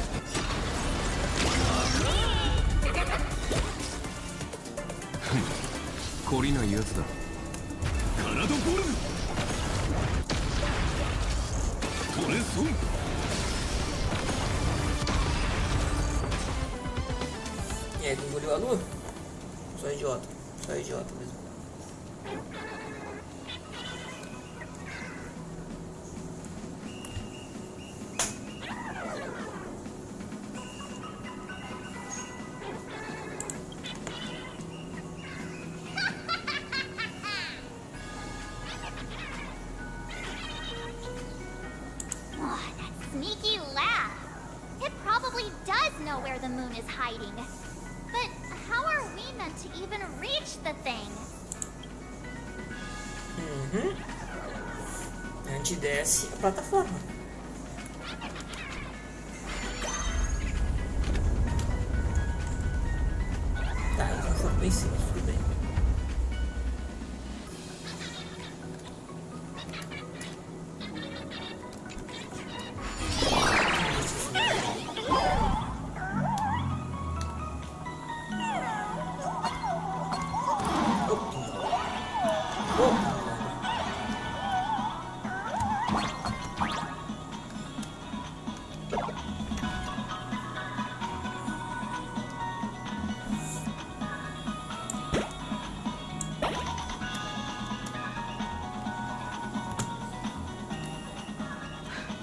懲りないやつだ。カナドボルム。トレソン。E aí, tu engoliu a lua? Só idiota. Só idiota mesmo. Oh, that sneaky laugh. It probably does know where the moon is hiding. But how are we meant to even reach the thing? A gente desce a plataforma. Tá, eles não foram bem em cima, tudo bem.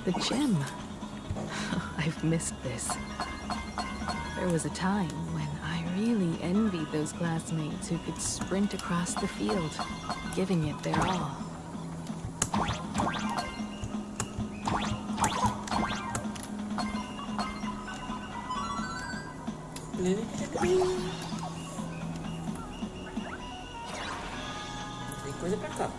The gym. I've missed this. There was a time when I really envied those classmates who could sprint across the field, giving it their all. Tem coisa pra cá.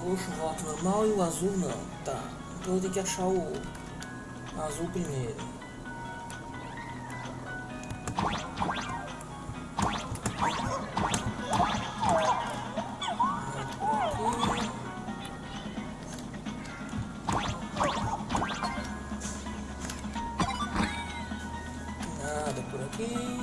O roxo volta normal e o azul não. Tá. Então eu tenho que achar o azul primeiro. Nada por aqui.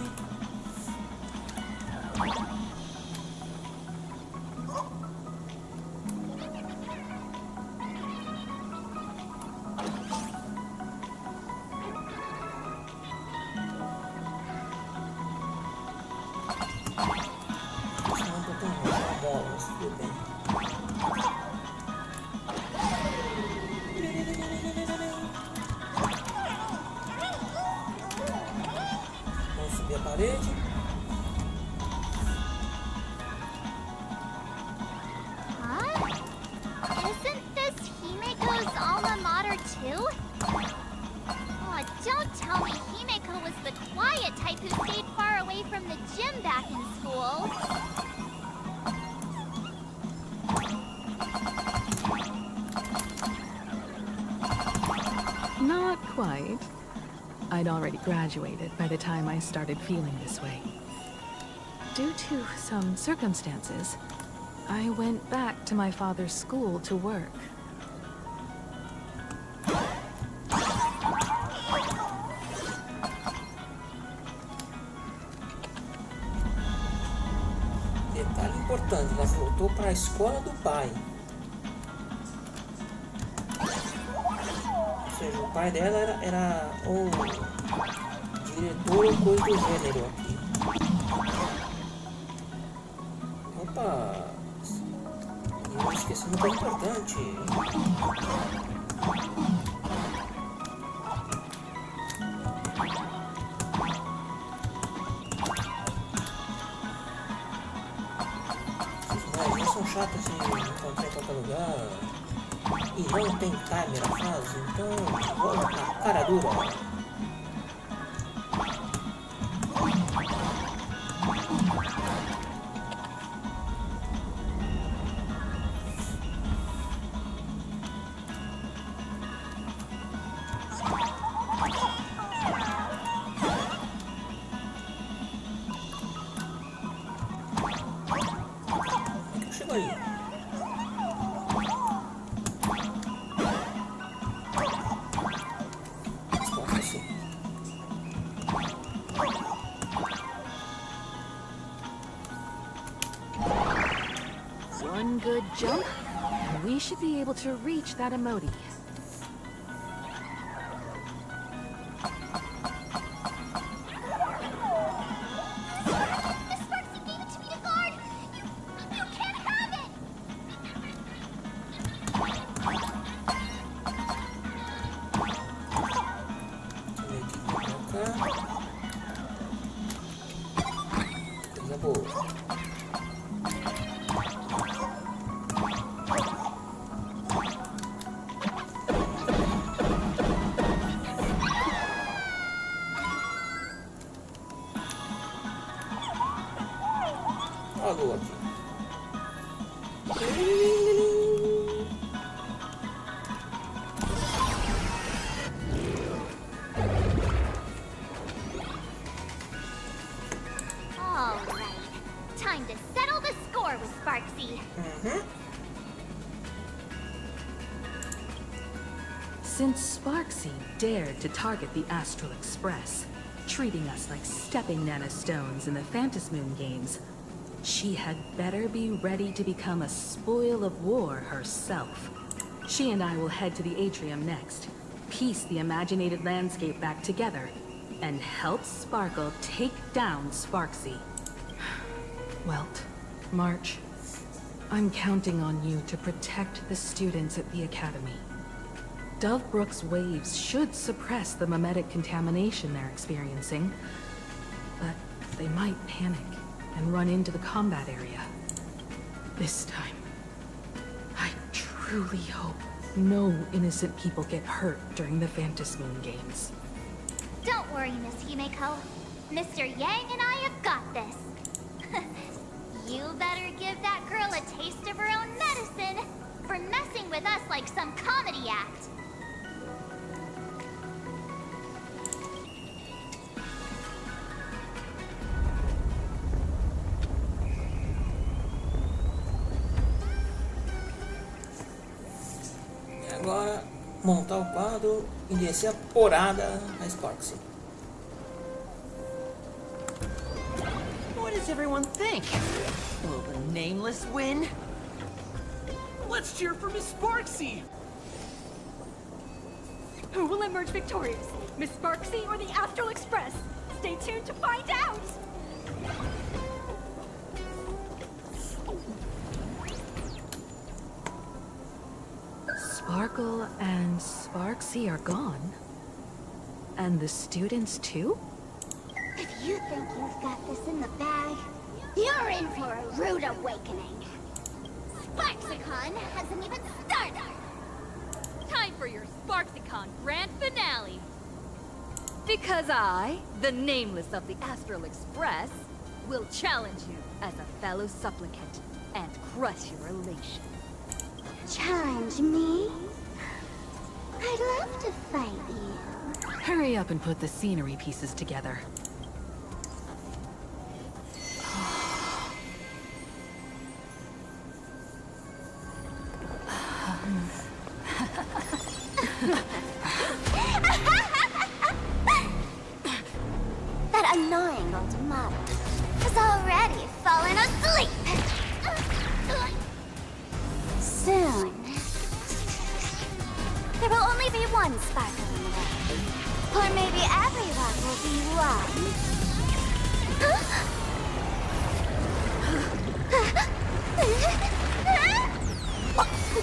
Vamos subir a parede. Huh? Isn't this Himeko's alma mater too? Oh, don't tell me Himeko was the quiet type who stayed far away from the gym back in school. Not quite. I'd already graduated by the time I started feeling this way. Due to some circumstances, I went back to my father's school to work. Detalhe importante, ela voltou para a escola do pai. Ou seja, o pai dela era o diretor ou coisa do gênero aqui. Opa! Eu esqueci uma coisa importante. Mas são chatos de encontrar em qualquer lugar. E não tem timer a fase, então vou na cara dura. Chega aí. One good jump, and we should be able to reach that emoji. Coisa boa. Olha a lua aqui. All right. Time to settle the score with Sparksy. Since Sparksy dared to target the Astral Express, treating us like stepping nanostones in the Phantasmoon games, she had better be ready to become a spoil of war herself. She and I will head to the atrium next, piece the imaginated landscape back together, and help Sparkle take down Sparksy. Welt, March, I'm counting on you to protect the students at the Academy. Dovebrook's waves should suppress the mimetic contamination they're experiencing, but they might panic and run into the combat area. This time, I truly hope no innocent people get hurt during the Phantom Moon Games. Don't worry, Miss Himeko. Mr. Yang and I have got this. You better give that girl a taste of her own medicine for messing with us like some comedy act. Agora, montar o quadro e descer a porrada na Sparksy. What does everyone think? Will the Nameless win? Let's cheer for Miss Sparksy! Who will emerge victorious? Miss Sparksy or the Astral Express? Stay tuned to find out! Sparkle and Sparksy are gone. And the students too? If you think you've got this in the bag, you're in for a rude awakening. Sparksicon hasn't even started! Time for your Sparksicon grand finale! Because I, the Nameless of the Astral Express, will challenge you as a fellow supplicant and crush your elation. Challenge me? I'd love to fight you. Hurry up and put the scenery pieces together. That annoying old model has already fallen asleep. Soon, there will only be one sparkle in the world. Or maybe everyone will be one.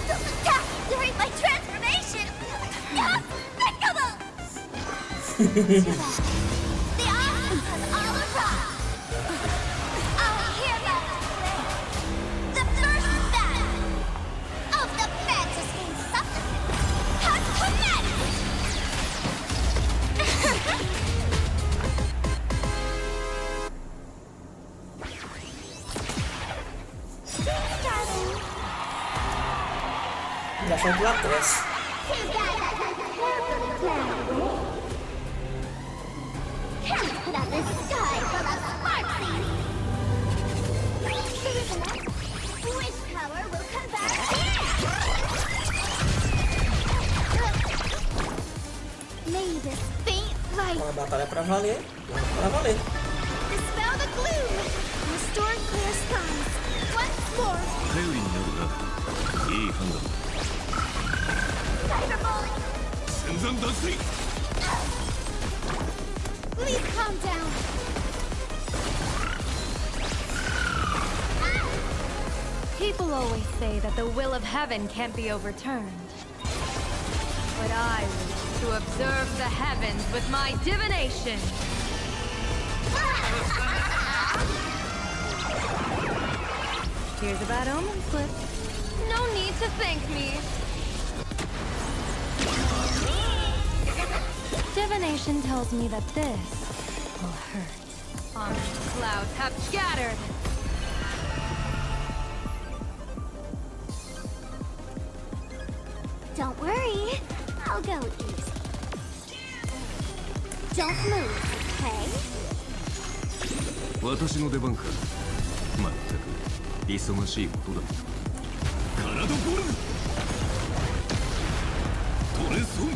Don't attack during my transformation! Despicable! Too bad. The options have all arrived. Our hero, the first battle of the Phantasm Supplement has commenced! Darling. Já faltou lá atrás. Can't put out this sky full of sparksies! Wish power will come back here! May this faint light Uma batalha pra valer. Pra valer. dispel the gloom! Restore clear skies! Once more! 頼りになるな。いい判断。 Cyberbully! 戦前脱水。 Please calm down! People always say that the will of heaven can't be overturned. But I wish to observe the heavens with my divination. Here's a bad omen slip. No need to thank me. Divination tells me that this will hurt. Ominous clouds have scattered. Don't worry, I'll go easy. Don't move, okay? 私の出番か。まったく忙しいことだ。カラドボルム。トレソン。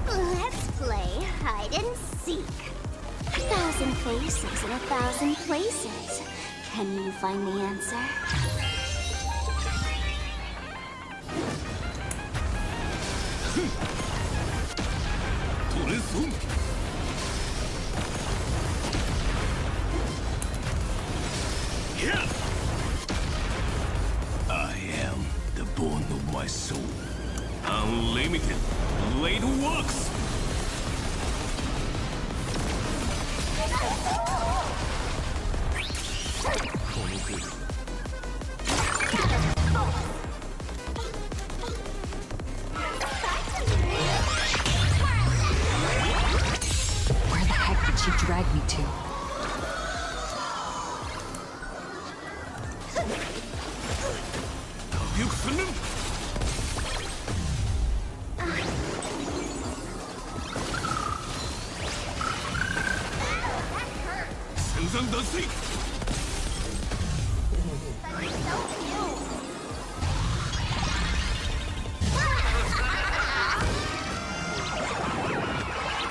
Let's play hide and seek. 1,000 faces in 1,000 places. Can you find the answer? my soul. Unlimited blade works! Where the heck did she drag me to?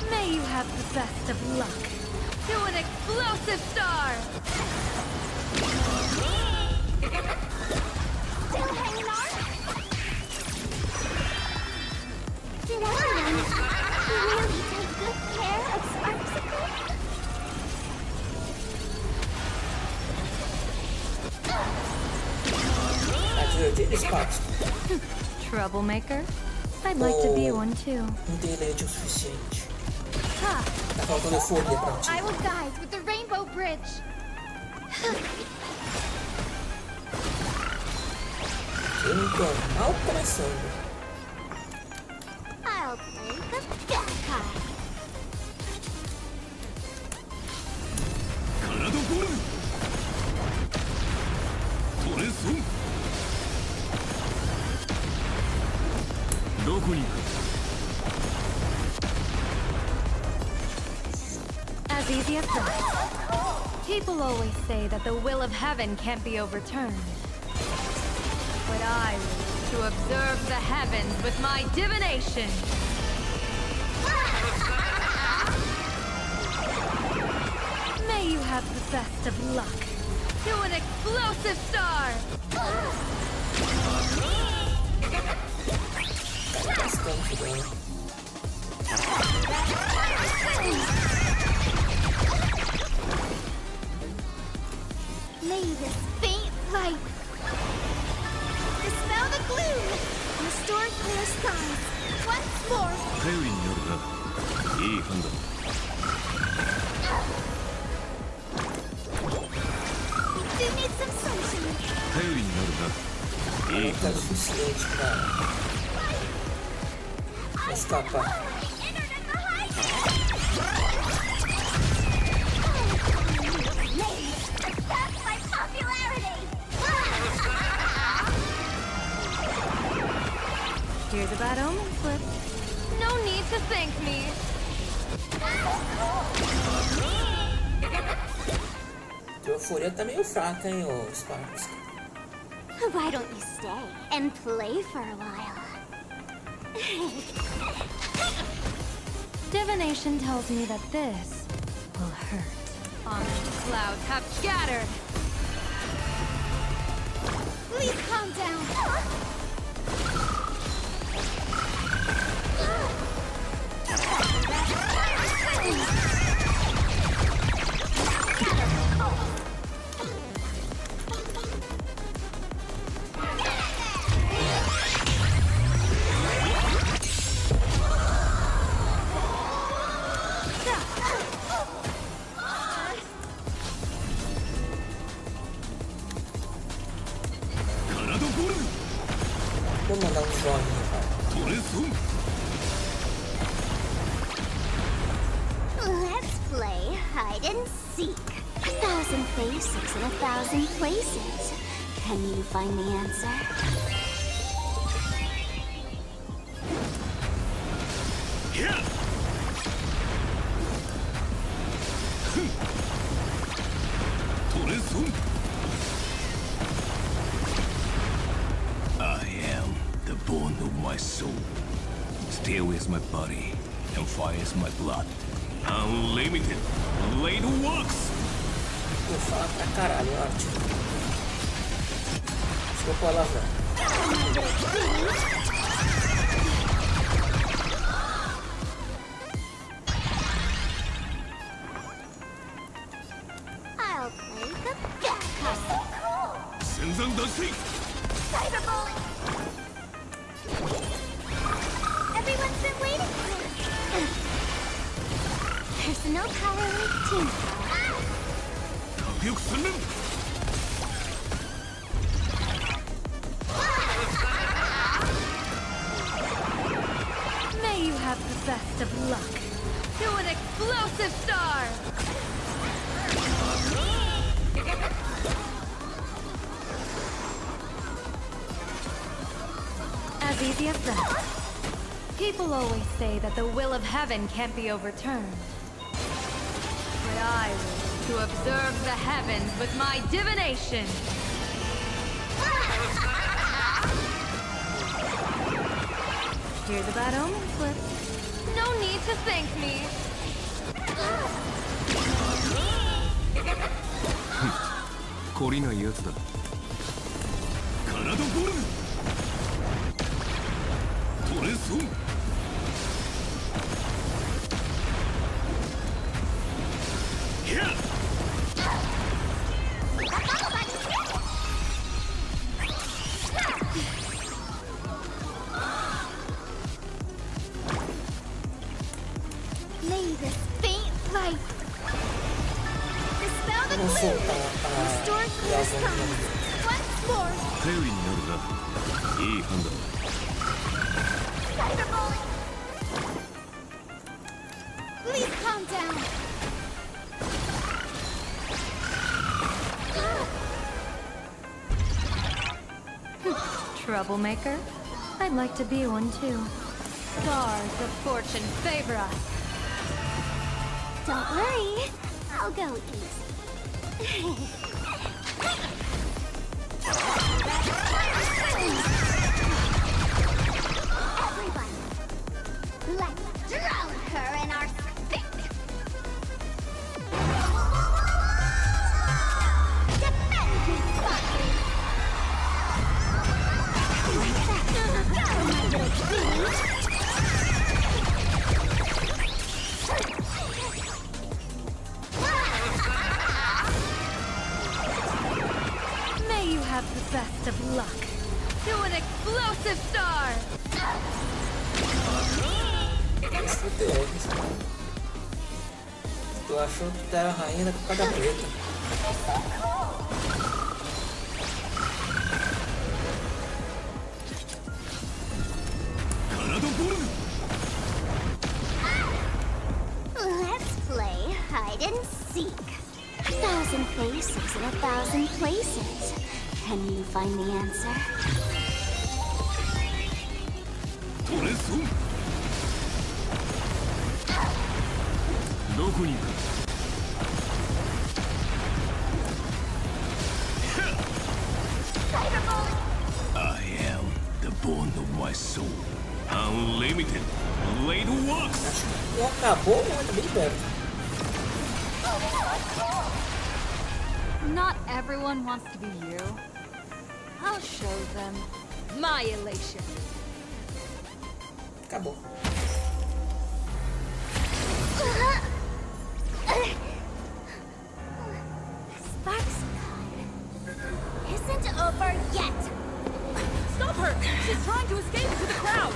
May you have the best of luck. To an explosive star! Still hanging on? Did everyone really take good care of Sparksicle? Troublemaker? I'd like to be one too. Inteligente o suficiente. Ha! Tá faltando euforia pra ti. I will guide with the Rainbow Bridge. Eu tô mal começando. I'll play the bad card. 体ゴルフトレソンどこに行く As easy as that. People always say that the will of heaven can't be overturned. But I wish to observe the heavens with my divination. May you have the best of luck. To an explosive star! May this faint light dispel the gloom, restore clear skies once more. 頼りになるないい判断 Do need some sunshine. 頼りになるないい Tá 判断 suficiente pra escapar. That's my popularity. Here's a bad omen slip. No need to thank me. Tua euforia tá meio fraca, hein, ô Sparks. Why don't you stay and play for a while? Divination tells me that this will hurt. Ominous clouds have scattered. Please calm down. Vou mandar um joinha, cara. トレソン Let's play hide and seek. 1,000 faces in 1,000 places. Can you find the answer? Yeah. I am the bone of my soul. Steel is my body, and fire is my blood. Unlimited blade works. Vou falar pra caralho, ótimo. Desculpa o palavrão. I'll play the bad card. 戦山脱水 Cyberbully! Everyone's been waiting for this. Personal power with team power. May you have the best of luck. To an explosive star! As easy as that. People always say that the will of heaven can't be overturned. But I wish to observe the heavens with my divination. Here's a bad omen slip. No need to thank me. 懲りないやつだ。カナドボルトレソンヒャッ May this faint light dispel the gloom. Restore clear skies once more. 頼りになるな。いい判断だ。 Please calm down. Troublemaker? I'd like to be one too. Stars of fortune favor us. Don't worry, I'll go easy. Everyone, let's drown her in our spit. Defend me, Sparky. Go, my little queen. May you have the best of luck. To an explosive star! Tu achou que tu era a rainha da cocada preta. Let's play hide and seek. 1,000 faces in 1,000 places. Can you find the answer? トレソンどこに行く I am the bone of my soul. Unlimited blade works. E acabou, muito bem perto. Not everyone wants to be you. I'll show them my elation. Acabou. SparksyCon isn't over yet. Stop her! She's trying to escape to the crowd!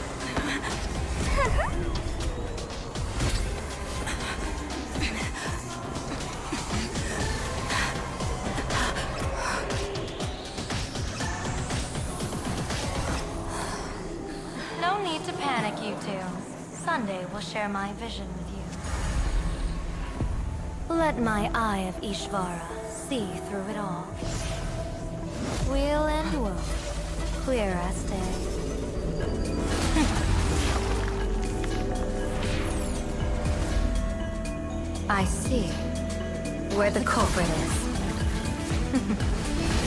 No need to panic, you two. Sunday will share my vision with you. Let my eye of Ishvara see through it all. Weal and woe, clear as day. I see where the culprit is.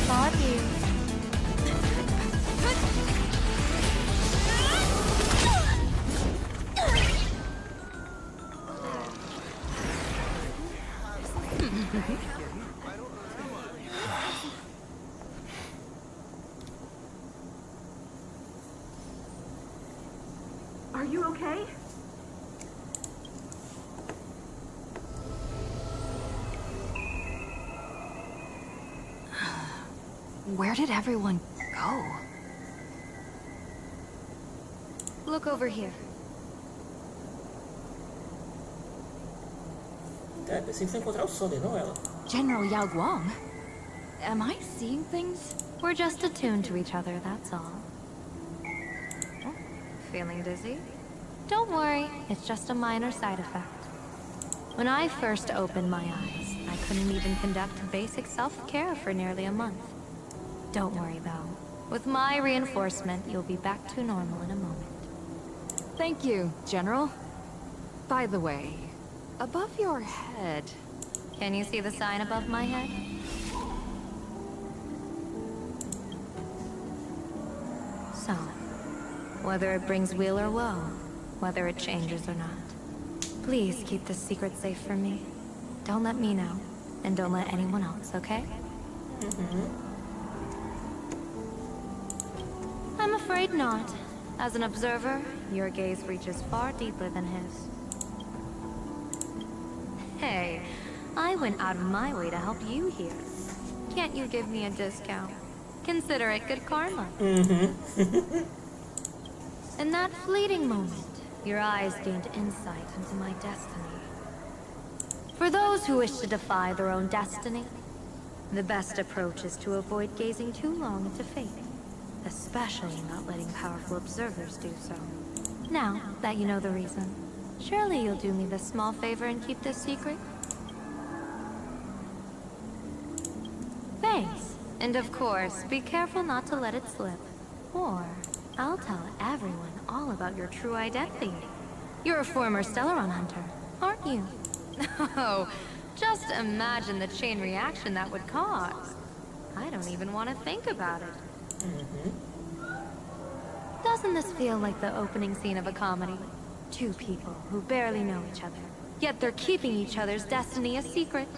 Not you. Are you okay? Where did everyone go? Look over here. É, pensei que foi encontrar o Soden, não ela. General Yao Guang? Am I seeing things? We're just attuned to each other, that's all. Oh, feeling dizzy? Don't worry, it's just a minor side effect. When I first opened my eyes, I couldn't even conduct basic self-care for nearly a month. Don't worry, though. With my reinforcement, you'll be back to normal in a moment. Thank you, General. By the way, above your head... Can you see the sign above my head? So, whether it brings weal or woe, whether it changes or not, please keep this secret safe from me. Don't let me know, and don't let anyone else, okay? I'm afraid not. As an observer, your gaze reaches far deeper than his. Hey, I went out of my way to help you here. Can't you give me a discount? Consider it good karma. In that fleeting moment, your eyes gained insight into my destiny. For those who wish to defy their own destiny, the best approach is to avoid gazing too long into fate, especially not letting powerful observers do so. Now that you know the reason, surely you'll do me this small favor and keep this secret? Thanks. And of course, be careful not to let it slip. Or I'll tell everyone all about your true identity. You're a former Stellaron hunter, aren't you? Oh, just imagine the chain reaction that would cause. I don't even want to think about it. Doesn't this feel like the opening scene of a comedy? Two people who barely know each other, yet they're keeping each other's destiny a secret.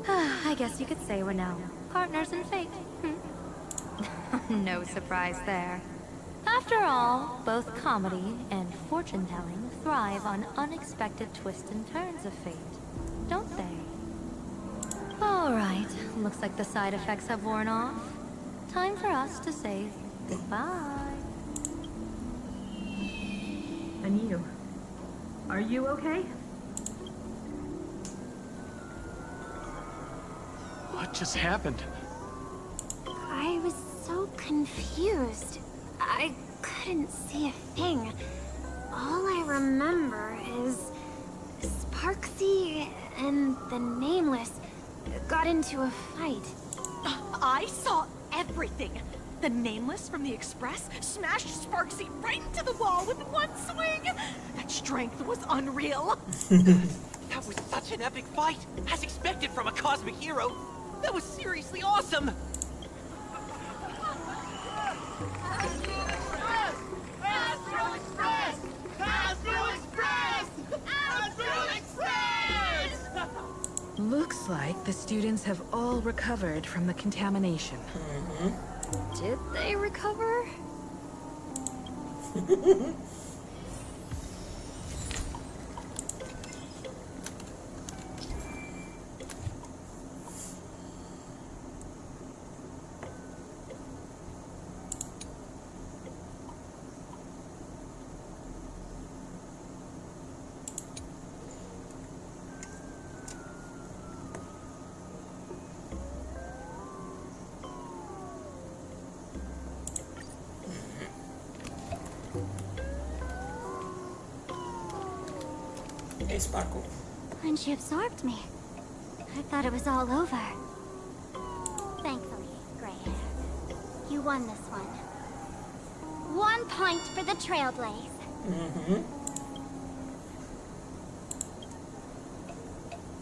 I guess you could say we're now partners in fate. No surprise there. After all, both comedy and fortune-telling thrive on unexpected twists and turns of fate, don't they? All right, looks like the side effects have worn off. Time for us to say goodbye. And you? Are you okay? What just happened? I was so confused. I couldn't see a thing. All I remember is Sparksy and the Nameless got into a fight. I saw everything. The Nameless from the Express smashed Sparksy right into the wall with one swing. That strength was unreal. That was such an epic fight, as expected from a cosmic hero. That was seriously awesome. Astro Express! Astro Express! Astro Express! Looks like the students have all recovered from the contamination. Did they recover? Hey, Sparkle. When she absorbed me, I thought it was all over. Thankfully, gray hair, you won this one. 1 point for the Trailblaze.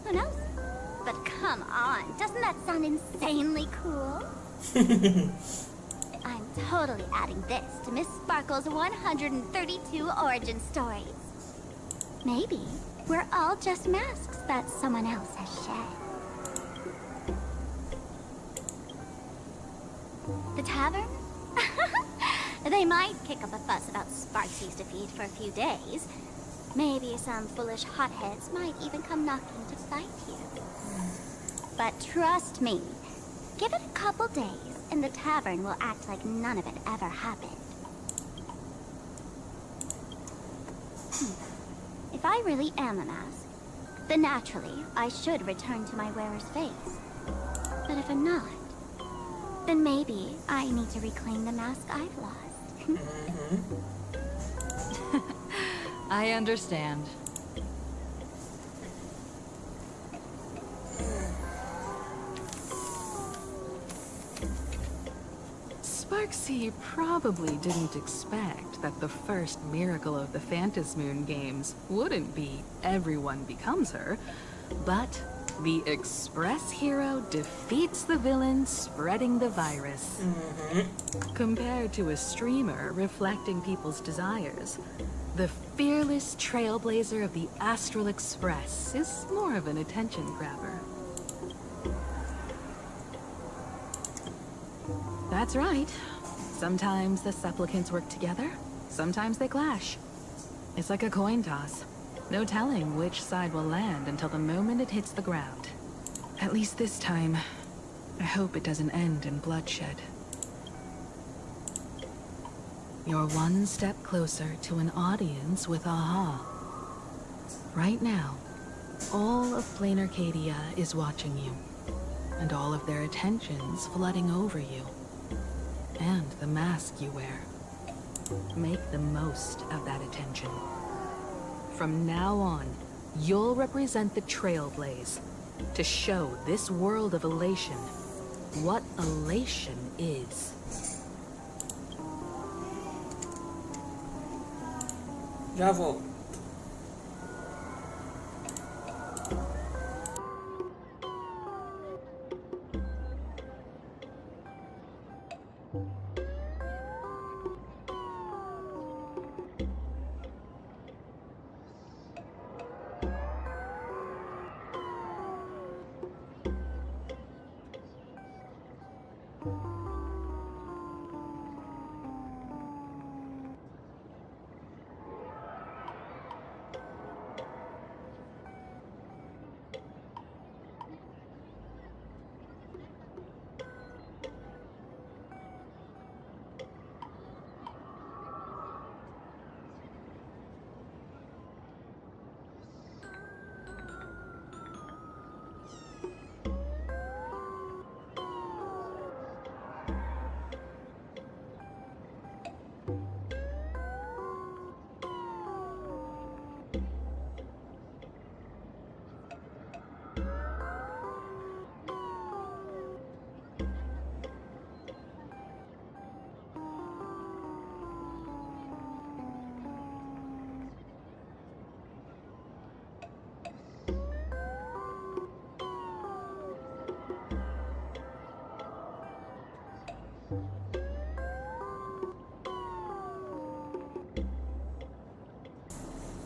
Who knows? But come on, doesn't that sound insanely cool? I'm totally adding this to Miss Sparkle's 132 origin stories. Maybe we're all just masks that someone else has shed. The tavern? They might kick up a fuss about Sparksy's defeat for a few days. Maybe some foolish hotheads might even come knocking to fight you. But trust me, give it a couple days and the tavern will act like none of it ever happened. If I really am a mask, Then naturally, I should return to my wearer's face. But if I'm not, then maybe I need to reclaim the mask I've lost. I understand. Sparksy probably didn't expect that the first miracle of the Phantasmoon games wouldn't be everyone becomes her, but the Express hero defeats the villain spreading the virus. Compared to a streamer reflecting people's desires, the fearless trailblazer of the Astral Express is more of an attention grabber. That's right. Sometimes the supplicants work together, sometimes they clash. It's like a coin toss. No telling which side will land until the moment it hits the ground. At least this time, I hope it doesn't end in bloodshed. You're one step closer to an audience with Aha. Right now, all of Plain Arcadia is watching you, and all of their attention's flooding over you. And the mask you wear. Make the most of that attention. From now on, you'll represent the Trailblaze to show this world of elation what elation is. Já volto.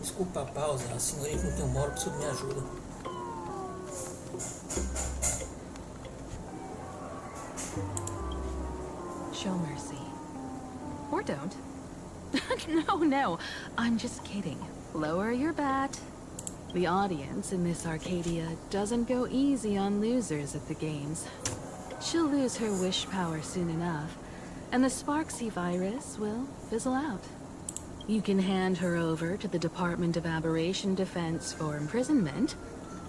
Desculpa a pausa, a senhorita não tem uma hora, preciso de minha ajuda. Show mercy. Or don't. No, I'm just kidding. Lower your bat. The audience in this Arcadia doesn't go easy on losers at the games. She'll lose her wish power soon enough, and the Sparksy virus will fizzle out. You can hand her over to the Department of Aberration Defense for imprisonment,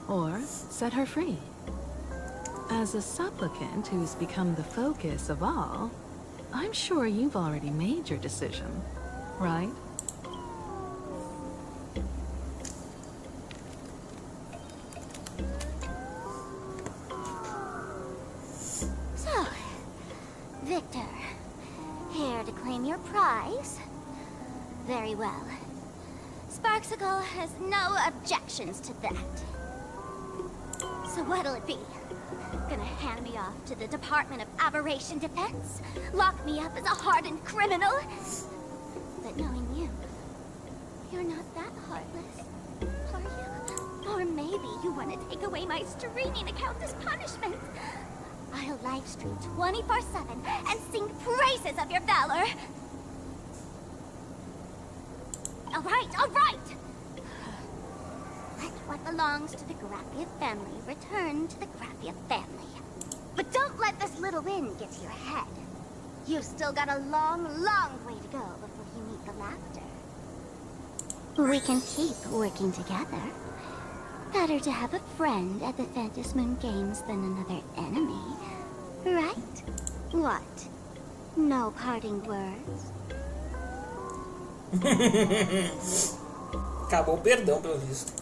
or set her free. As a supplicant who's become the focus of all, I'm sure you've already made your decision, right? So, Victor, here to claim your prize? Very well. Sparksicle has no objections to that. So what'll it be? Gonna hand me off to the Department of Aberration Defense? Lock me up as a hardened criminal? But knowing you, you're not that heartless, are you? Or maybe you want to take away my streaming account as punishment. I'll livestream 24/7 and sing praises of your valor. All right! Let what belongs to the Graphia family return to the Graphia family. But don't let this little win get to your head. You've still got a long, long way to go before you meet the laughter. We can keep working together. Better to have a friend at the Phantom Moon Games than another enemy, right? What? No parting words? Acabou o perdão, pelo visto.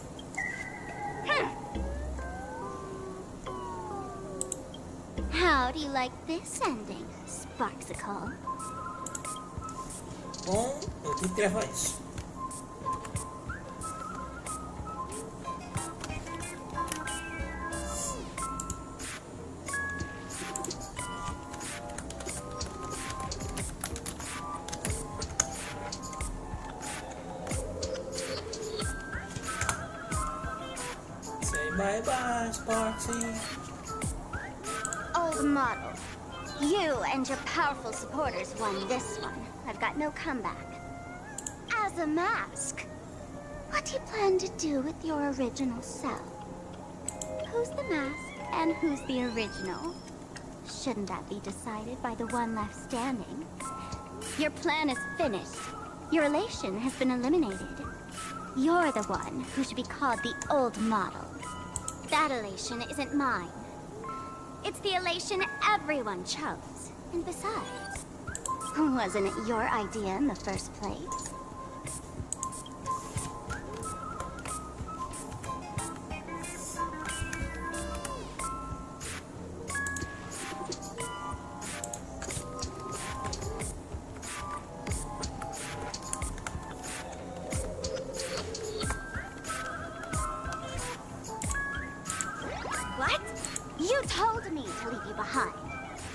How do you like this ending, Sparksicle? Bom, eu tenho que gravar isso. Say bye bye, Sparksy. Old model. You and your powerful supporters won this one. I've got no comeback. As a mask, what do you plan to do with your original self? Who's the mask and who's the original? Shouldn't that be decided by the one left standing? Your plan is finished. Your elation has been eliminated. You're the one who should be called the old model. That elation isn't mine. It's the elation everyone chose. And besides, wasn't it your idea in the first place? What? You told me to leave you behind.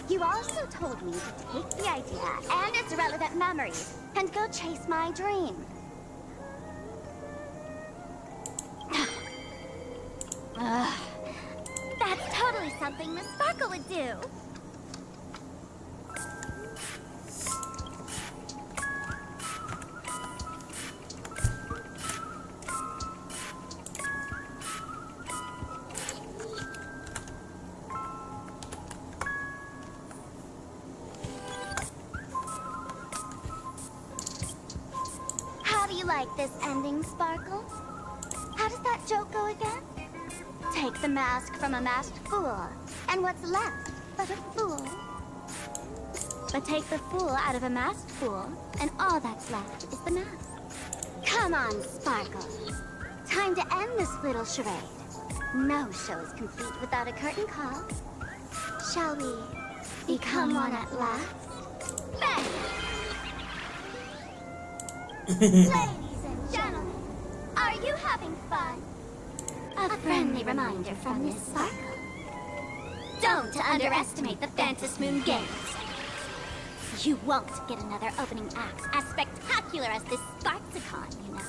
You also told me to take the idea and its relevant memories and go chase my dream. Ugh. That's totally something Miss Sparkle would do. How do you like this ending, Sparkles? How does that joke go again? Take the mask from a masked fool, and what's left but a fool? But take the fool out of a masked fool, and all that's left is the mask. Come on, Sparkles. Time to end this little charade. No show is complete without a curtain call. Shall we become one at last? Bang! Ladies and gentlemen, are you having fun? A friendly reminder from Miss Sparkle. Don't underestimate the Phantom Moon Games. You won't get another opening act as spectacular as this Sparksicon, you know.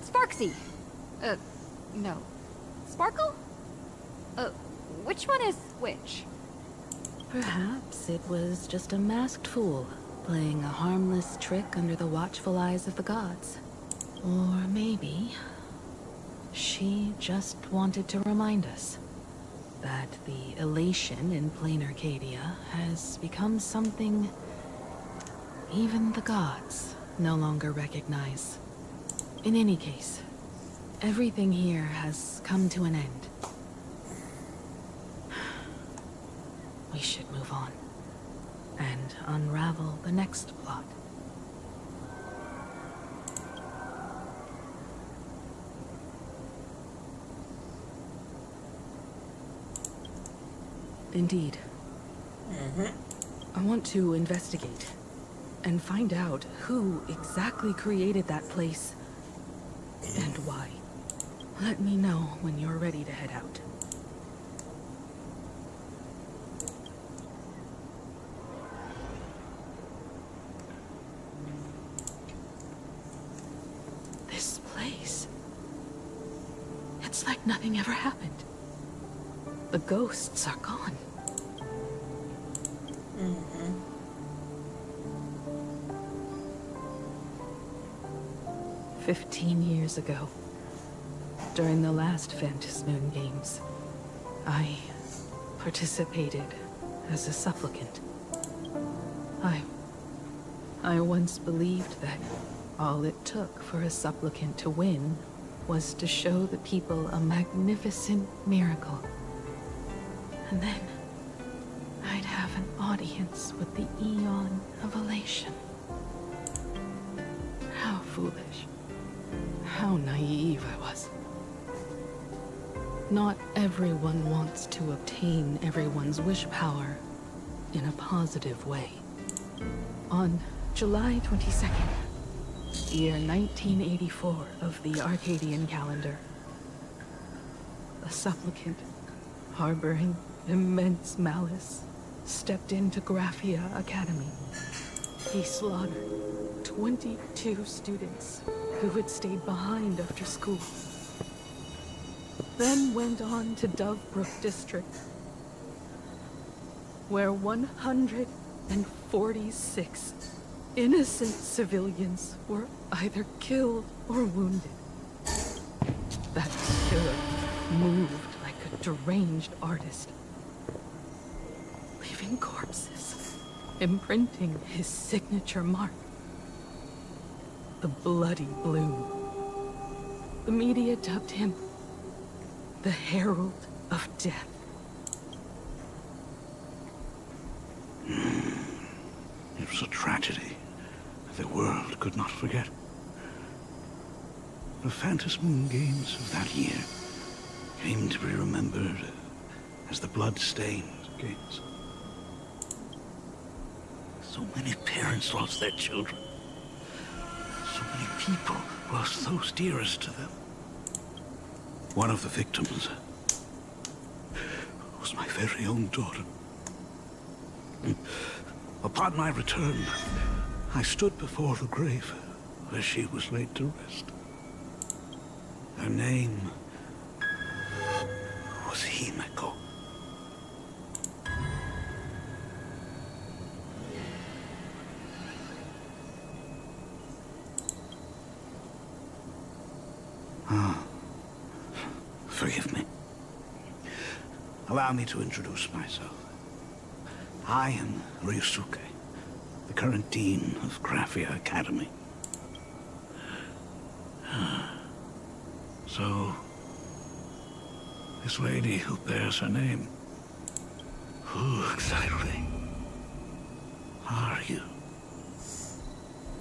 Sparksy! No. Sparkle? Which one is which? Perhaps it was just a masked fool, playing a harmless trick under the watchful eyes of the gods. Or maybe she just wanted to remind us that the elation in plain Arcadia has become something even the gods no longer recognize. In any case, everything here has come to an end. We should move on and unravel the next plot. Indeed. I want to investigate and find out who exactly created that place and why. Let me know when you're ready to head out. This place. It's like nothing ever happened. The ghosts are gone. 15 years ago, during the last Phantom Moon Games, I participated as a supplicant. I once believed that all it took for a supplicant to win was to show the people a magnificent miracle. And then I'd have an audience with the Eon of Elation. How foolish. How naive I was. Not everyone wants to obtain everyone's wish power in a positive way. On July 22nd, year 1984 of the Arcadian calendar, a supplicant harboring immense malice stepped into Graphia Academy. He slaughtered 22 students who had stayed behind after school. Then went on to Dovebrook District, where 146 innocent civilians were either killed or wounded. That killer moved like a deranged artist, leaving corpses, imprinting his signature mark. The Bloody Bloom. The media dubbed him the Herald of Death. It was a tragedy the world could not forget. The Phantom Moon Games of that year came to be remembered as the Blood-Stained Games. So many parents lost their children. So many people lost those dearest to them. One of the victims was my very own daughter. Upon my return, I stood before the grave where she was laid to rest. Her name was Himeko. Forgive me. Allow me to introduce myself. I am Ryusuke, the current dean of Graphia Academy. So, this lady who bears her name, who exactly are you?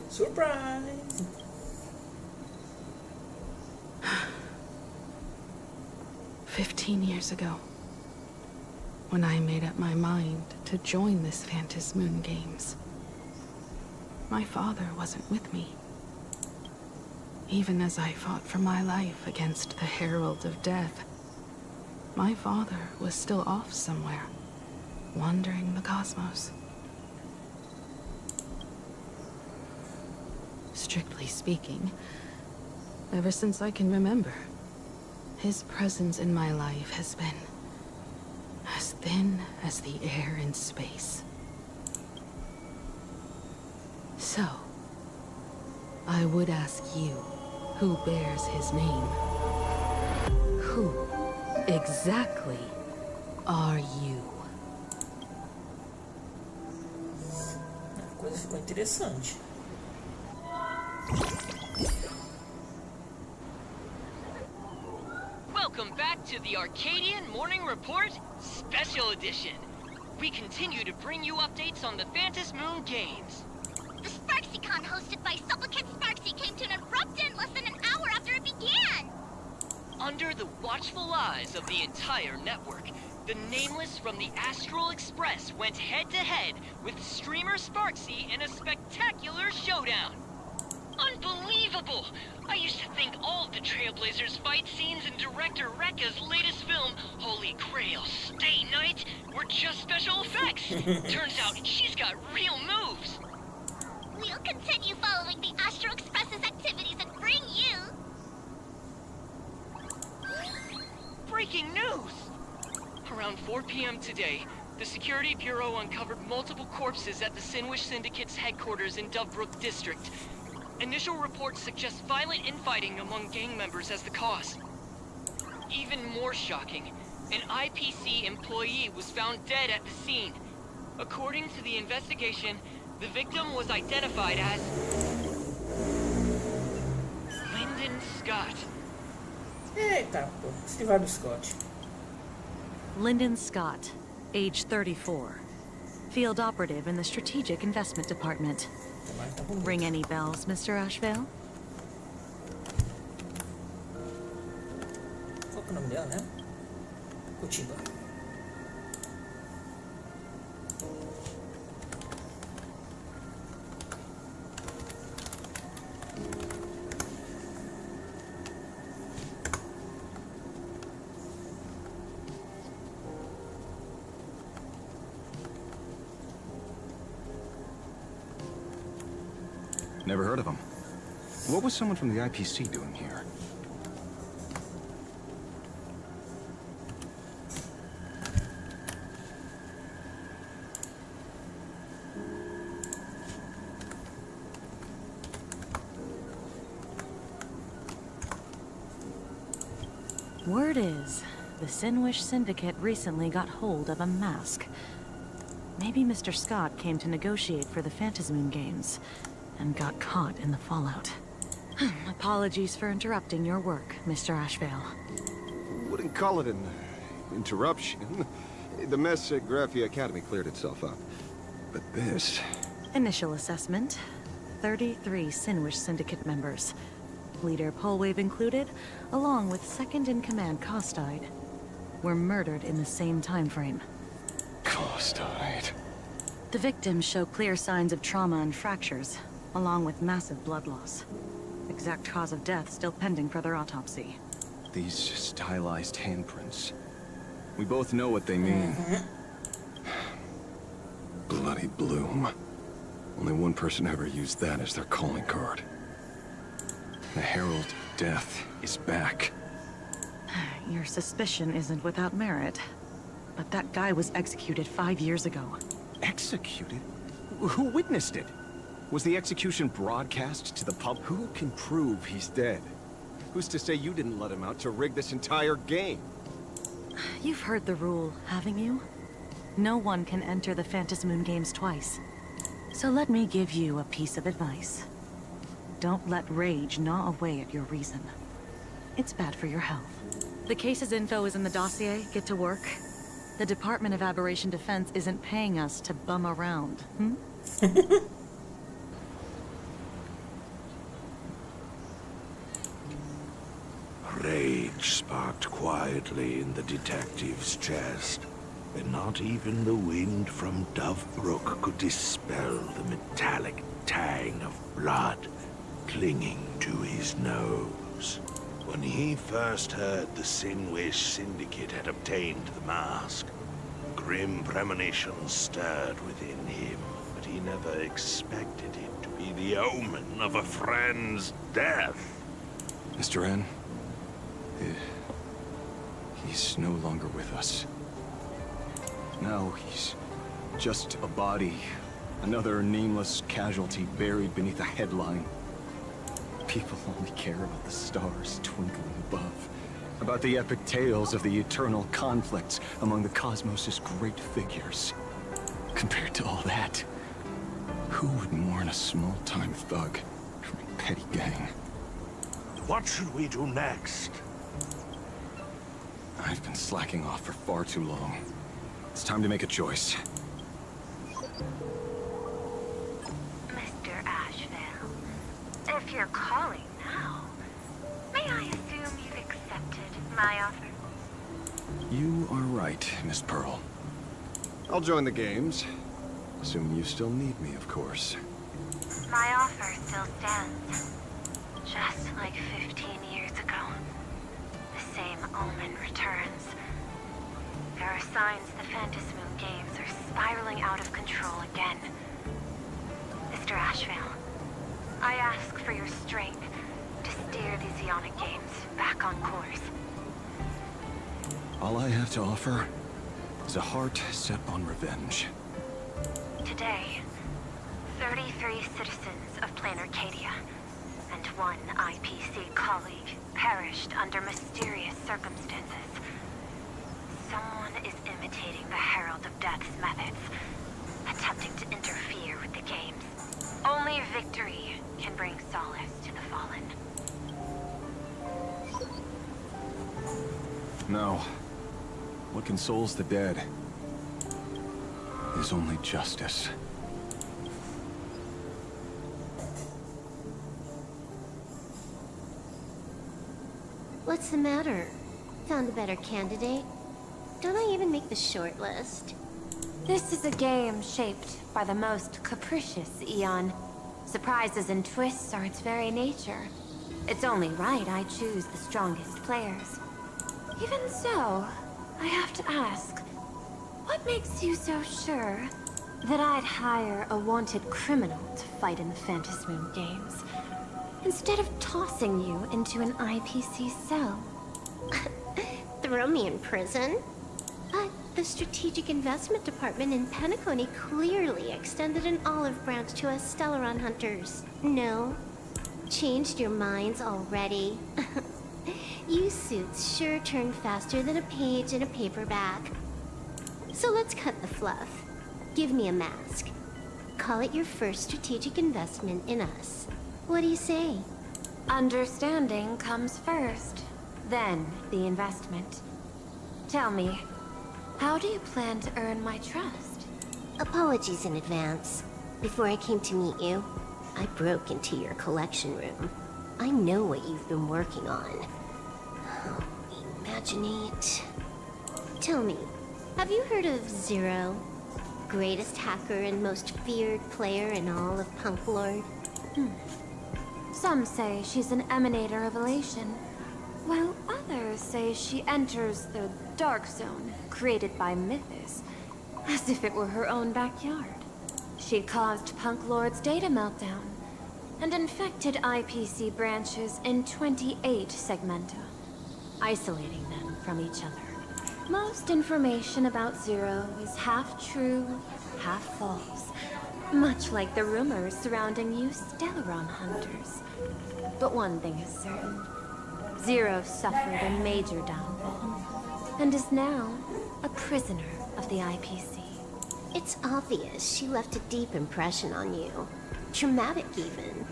Surprise! "15 years ago, when I made up my mind to join this Phantom Moon Games, my father wasn't with me. Even as I fought for my life against the Herald of Death, my father was still off somewhere, wandering the cosmos. Strictly speaking, ever since I can remember, his presence in my life has been as thin as the air in space. So, I would ask you, who bears his name? Who exactly are you? A coisa ficou interessante. Welcome back to the Arcadian Morning Report Special Edition. We continue to bring you updates on the Phantom Moon Games. The SparksyCon hosted by Supplicant Sparksy came to an abrupt end less than an hour after it began. Under the watchful eyes of the entire network, the Nameless from the Astral Express went head-to-head with streamer Sparksy in a spectacular showdown. Unbelievable! I used to think all of the Trailblazers' fight scenes in director Rekka's latest film, Holy Grail Stay Night, were just special effects. Turns out she's got real moves. We'll continue following the Astral Express's activities and bring you... Breaking news! Around 4 p.m. today, the Security Bureau uncovered multiple corpses at the Sinwish Syndicate's headquarters in Dovebrook District. Initial reports suggest violent infighting among gang members as the cause. Even more shocking, an IPC employee was found dead at the scene. According to the investigation, the victim was identified as Lyndon Scott. Eita, pô, esquivar do Scott. Lyndon Scott, age 34. Field operative in the Strategic Investment Department. Ring any bells, Mr. Ashvale? Qual que é o nome dela, né? Kutiba. Never heard of him. What was someone from the IPC doing here? Word is, the Sinwish Syndicate recently got hold of a mask. Maybe Mr. Scott came to negotiate for the Phantasmoon Games, and got caught in the fallout. Apologies for interrupting your work, Mr. Ashvale. Wouldn't call it an interruption. The mess at Graphia Academy cleared itself up. But this... Initial assessment. 33 Sinwish Syndicate members. Leader Polwave included, along with second-in-command Costide, were murdered in the same time frame. Costide. The victims show clear signs of trauma and fractures, along with massive blood loss. Exact cause of death still pending further autopsy. These stylized handprints. We both know what they mean. Bloody Bloom. Only one person ever used that as their calling card. The Herald of Death is back. Your suspicion isn't without merit. But that guy was executed 5 years ago. Executed? Who witnessed it? Was the execution broadcast to the public? Who can prove he's dead? Who's to say you didn't let him out to rig this entire game? You've heard the rule, haven't you? No one can enter the Phantasmoon Games twice. So let me give you a piece of advice. Don't let rage gnaw away at your reason. It's bad for your health. The case's info is in the dossier. Get to work. The Department of Aberration Defense isn't paying us to bum around, Rage sparked quietly in the detective's chest, and not even the wind from Dovebrook could dispel the metallic tang of blood clinging to his nose. When he first heard the Sinwish Syndicate had obtained the mask, grim premonitions stirred within him, but he never expected it to be the omen of a friend's death. Mr. N, he's no longer with us. Now he's just a body, another nameless casualty buried beneath a headline. People only care about the stars twinkling above, about the epic tales of the eternal conflicts among the cosmos' great figures. Compared to all that, who would mourn a small-time thug from a petty gang? What should we do next? I've been slacking off for far too long. It's time to make a choice. Mr. Ashvale, if you're calling now, may I assume you've accepted my offer? You are right, Miss Pearl. I'll join the games. Assuming you still need me, of course. My offer still stands. Just like 15 years ago, the same omen returns. There are signs the Phantasmoon Games are spiraling out of control again. Mr. Ashvale, I ask for your strength to steer the Zeonic Games back on course. All I have to offer is a heart set on revenge. Today, 33 citizens of Plain Arcadia and one IPC colleague perished under mysterious circumstances. Someone is imitating the Herald of Death's methods, attempting to interfere with the games. Only victory can bring solace to the fallen. No. What consoles the dead is only justice. What's the matter? Found a better candidate? Don't I even make the short list? This is a game shaped by the most capricious Eon. Surprises and twists are its very nature. It's only right I choose the strongest players. Even so, I have to ask, what makes you so sure that I'd hire a wanted criminal to fight in the Phantasmoon games, instead of tossing you into an IPC cell? Throw me in prison? But the Strategic Investment Department in Penacony clearly extended an olive branch to us Stellaron hunters. No? Changed your minds already? You suits sure turn faster than a page in a paperback. So let's cut the fluff. Give me a mask. Call it your first strategic investment in us. What do you say? Understanding comes first, then the investment. Tell me, how do you plan to earn my trust? Apologies in advance. Before I came to meet you, I broke into your collection room. I know what you've been working on. Imaginate. Tell me, have you heard of Zero? Greatest hacker and most feared player in all of Punk Lord? Some say she's an emanator of elation, while others say she enters the Dark Zone, created by Mythos, as if it were her own backyard. She caused Punk Lord's data meltdown, and infected IPC branches in 28 segmenta, isolating them from each other. Most information about Zero is half true, half false, much like the rumors surrounding you Stellaron hunters. But one thing is certain. Zero suffered a major downfall, and is now a prisoner of the IPC. It's obvious she left a deep impression on you. Traumatic, even.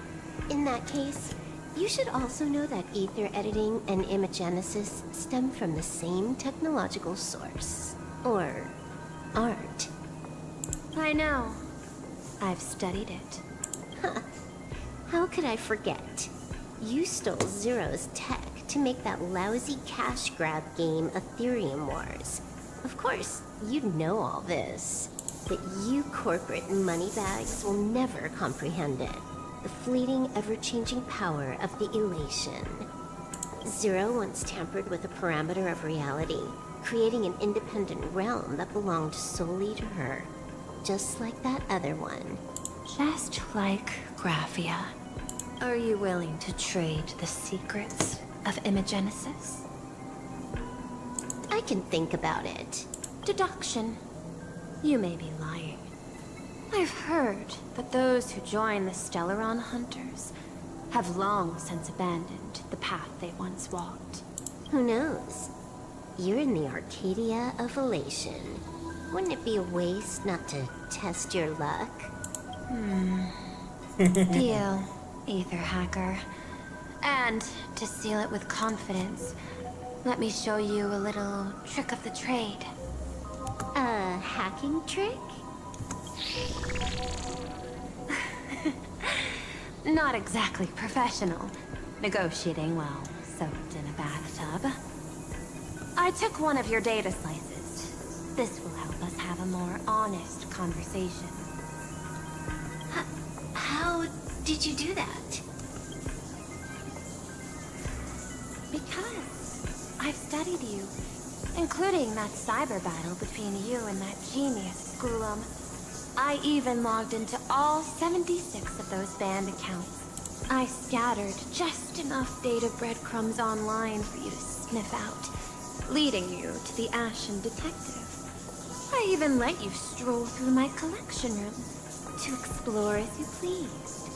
In that case, you should also know that ether editing and imagenesis stem from the same technological source. Or art. I know. I've studied it. Huh. How could I forget? You stole Zero's tech to make that lousy cash grab game Ethereum Wars. Of course, you know all this. But you corporate moneybags will never comprehend it. The fleeting, ever-changing power of the elation. Zero once tampered with a parameter of reality, creating an independent realm that belonged solely to her. Just like that other one. Just like Graphia. Are you willing to trade the secrets of imagenesis? I can think about it. Deduction. You may be lying. I've heard that those who join the Stellaron Hunters have long since abandoned the path they once walked. Who knows? You're in the Arcadia of Elation. Wouldn't it be a waste not to test your luck? Deal, Ether Hacker. And to seal it with confidence, let me show you a little trick of the trade. A hacking trick? Not exactly professional. Negotiating while soaked in a bathtub. I took one of your data slices. This will help us have a more honest conversation. How did you do that? Because I've studied you, including that cyber battle between you and that genius, Skulum. I even logged into all 76 of those banned accounts. I scattered just enough data breadcrumbs online for you to sniff out, leading you to the Ashen Detective. I even let you stroll through my collection room to explore as you pleased.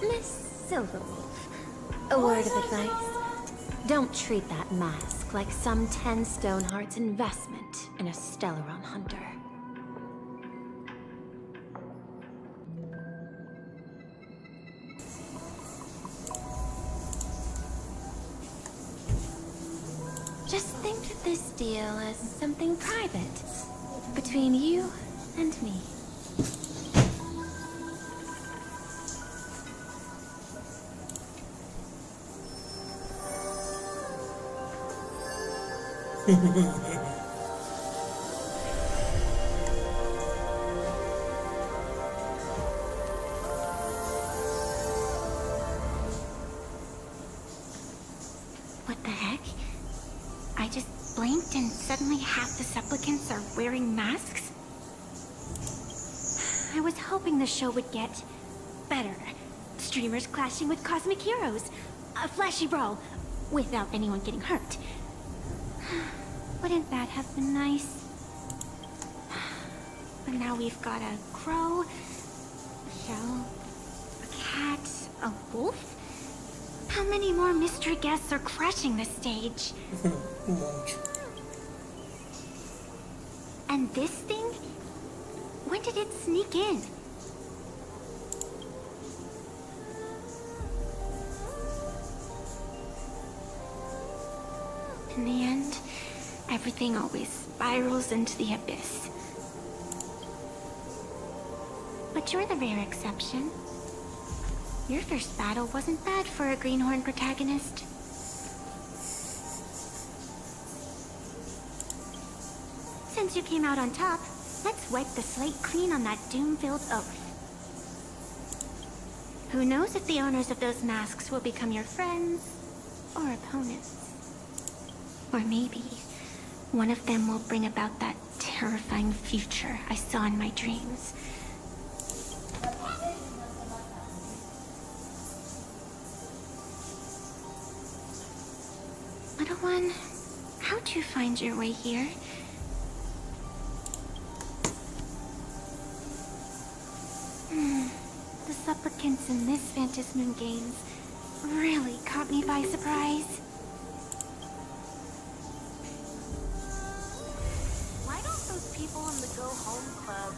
Miss Silverwolf, a word of advice. Don't treat that mask It's like some 10 Stoneheart's investment in a Stellaron hunter. Just think of this deal as something private between you and me. What the heck? I just blinked and suddenly half the supplicants are wearing masks? I was hoping the show would get better. Streamers clashing with cosmic heroes. A flashy brawl without anyone getting hurt. Wouldn't that have been nice? But now we've got a crow, a shell, a cat, a wolf? How many more mystery guests are crashing the stage? And this thing? When did it sneak in? In the end, everything always spirals into the abyss. But you're the rare exception. Your first battle wasn't bad for a greenhorn protagonist. Since you came out on top, let's wipe the slate clean on that doom-filled oath. Who knows if the owners of those masks will become your friends or opponents? Or maybe one of them will bring about that terrifying future I saw in my dreams. Little one, how'd you find your way here? The supplicants in this Phantasmoon Games really caught me by surprise. Why don't those people in the Go Home Club...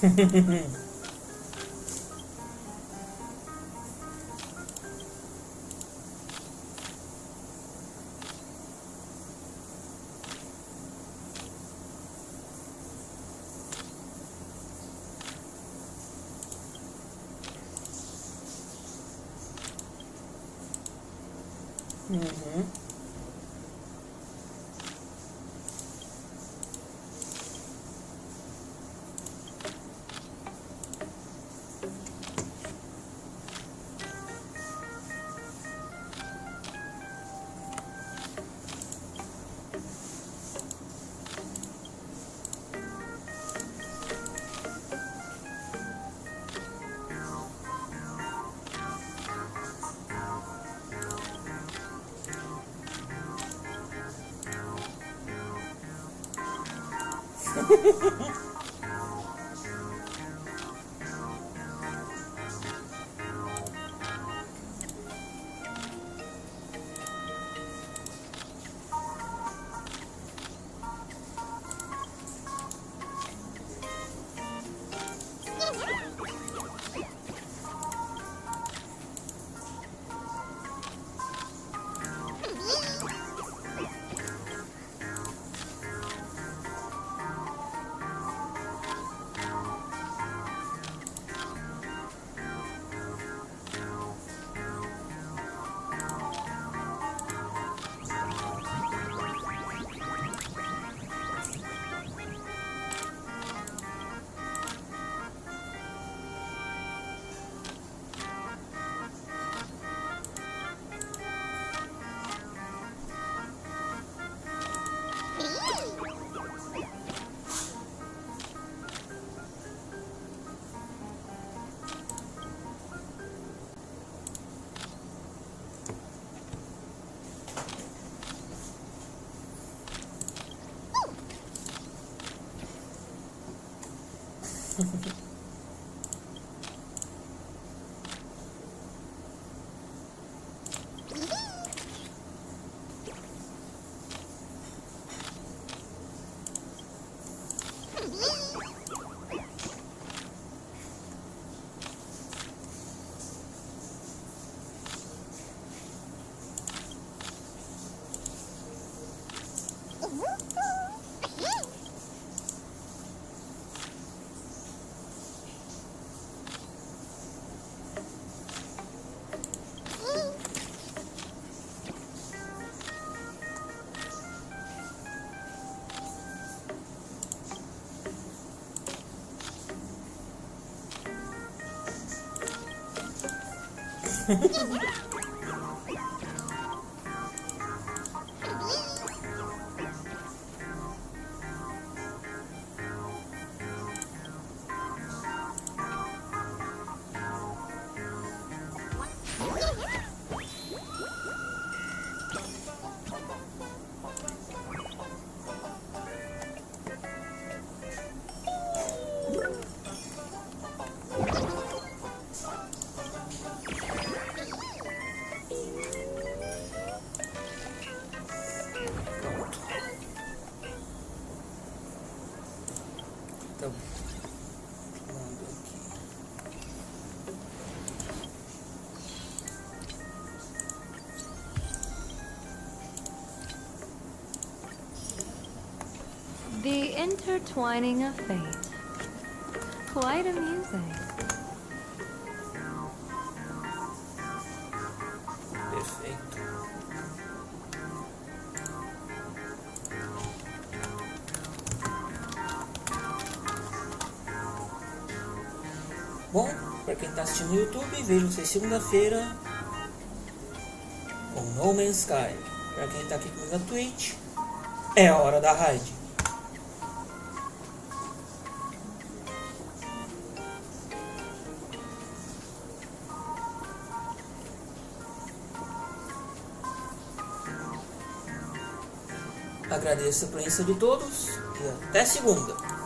Uhum. Então, mando aqui. The intertwining of fate. Quite amusing. Perfeito. Bom, para quem está assistindo no YouTube, vejo vocês segunda-feira com No Man's Sky. Para quem está aqui comigo na Twitch, é a hora da raid. Agradeço a presença de todos e até segunda.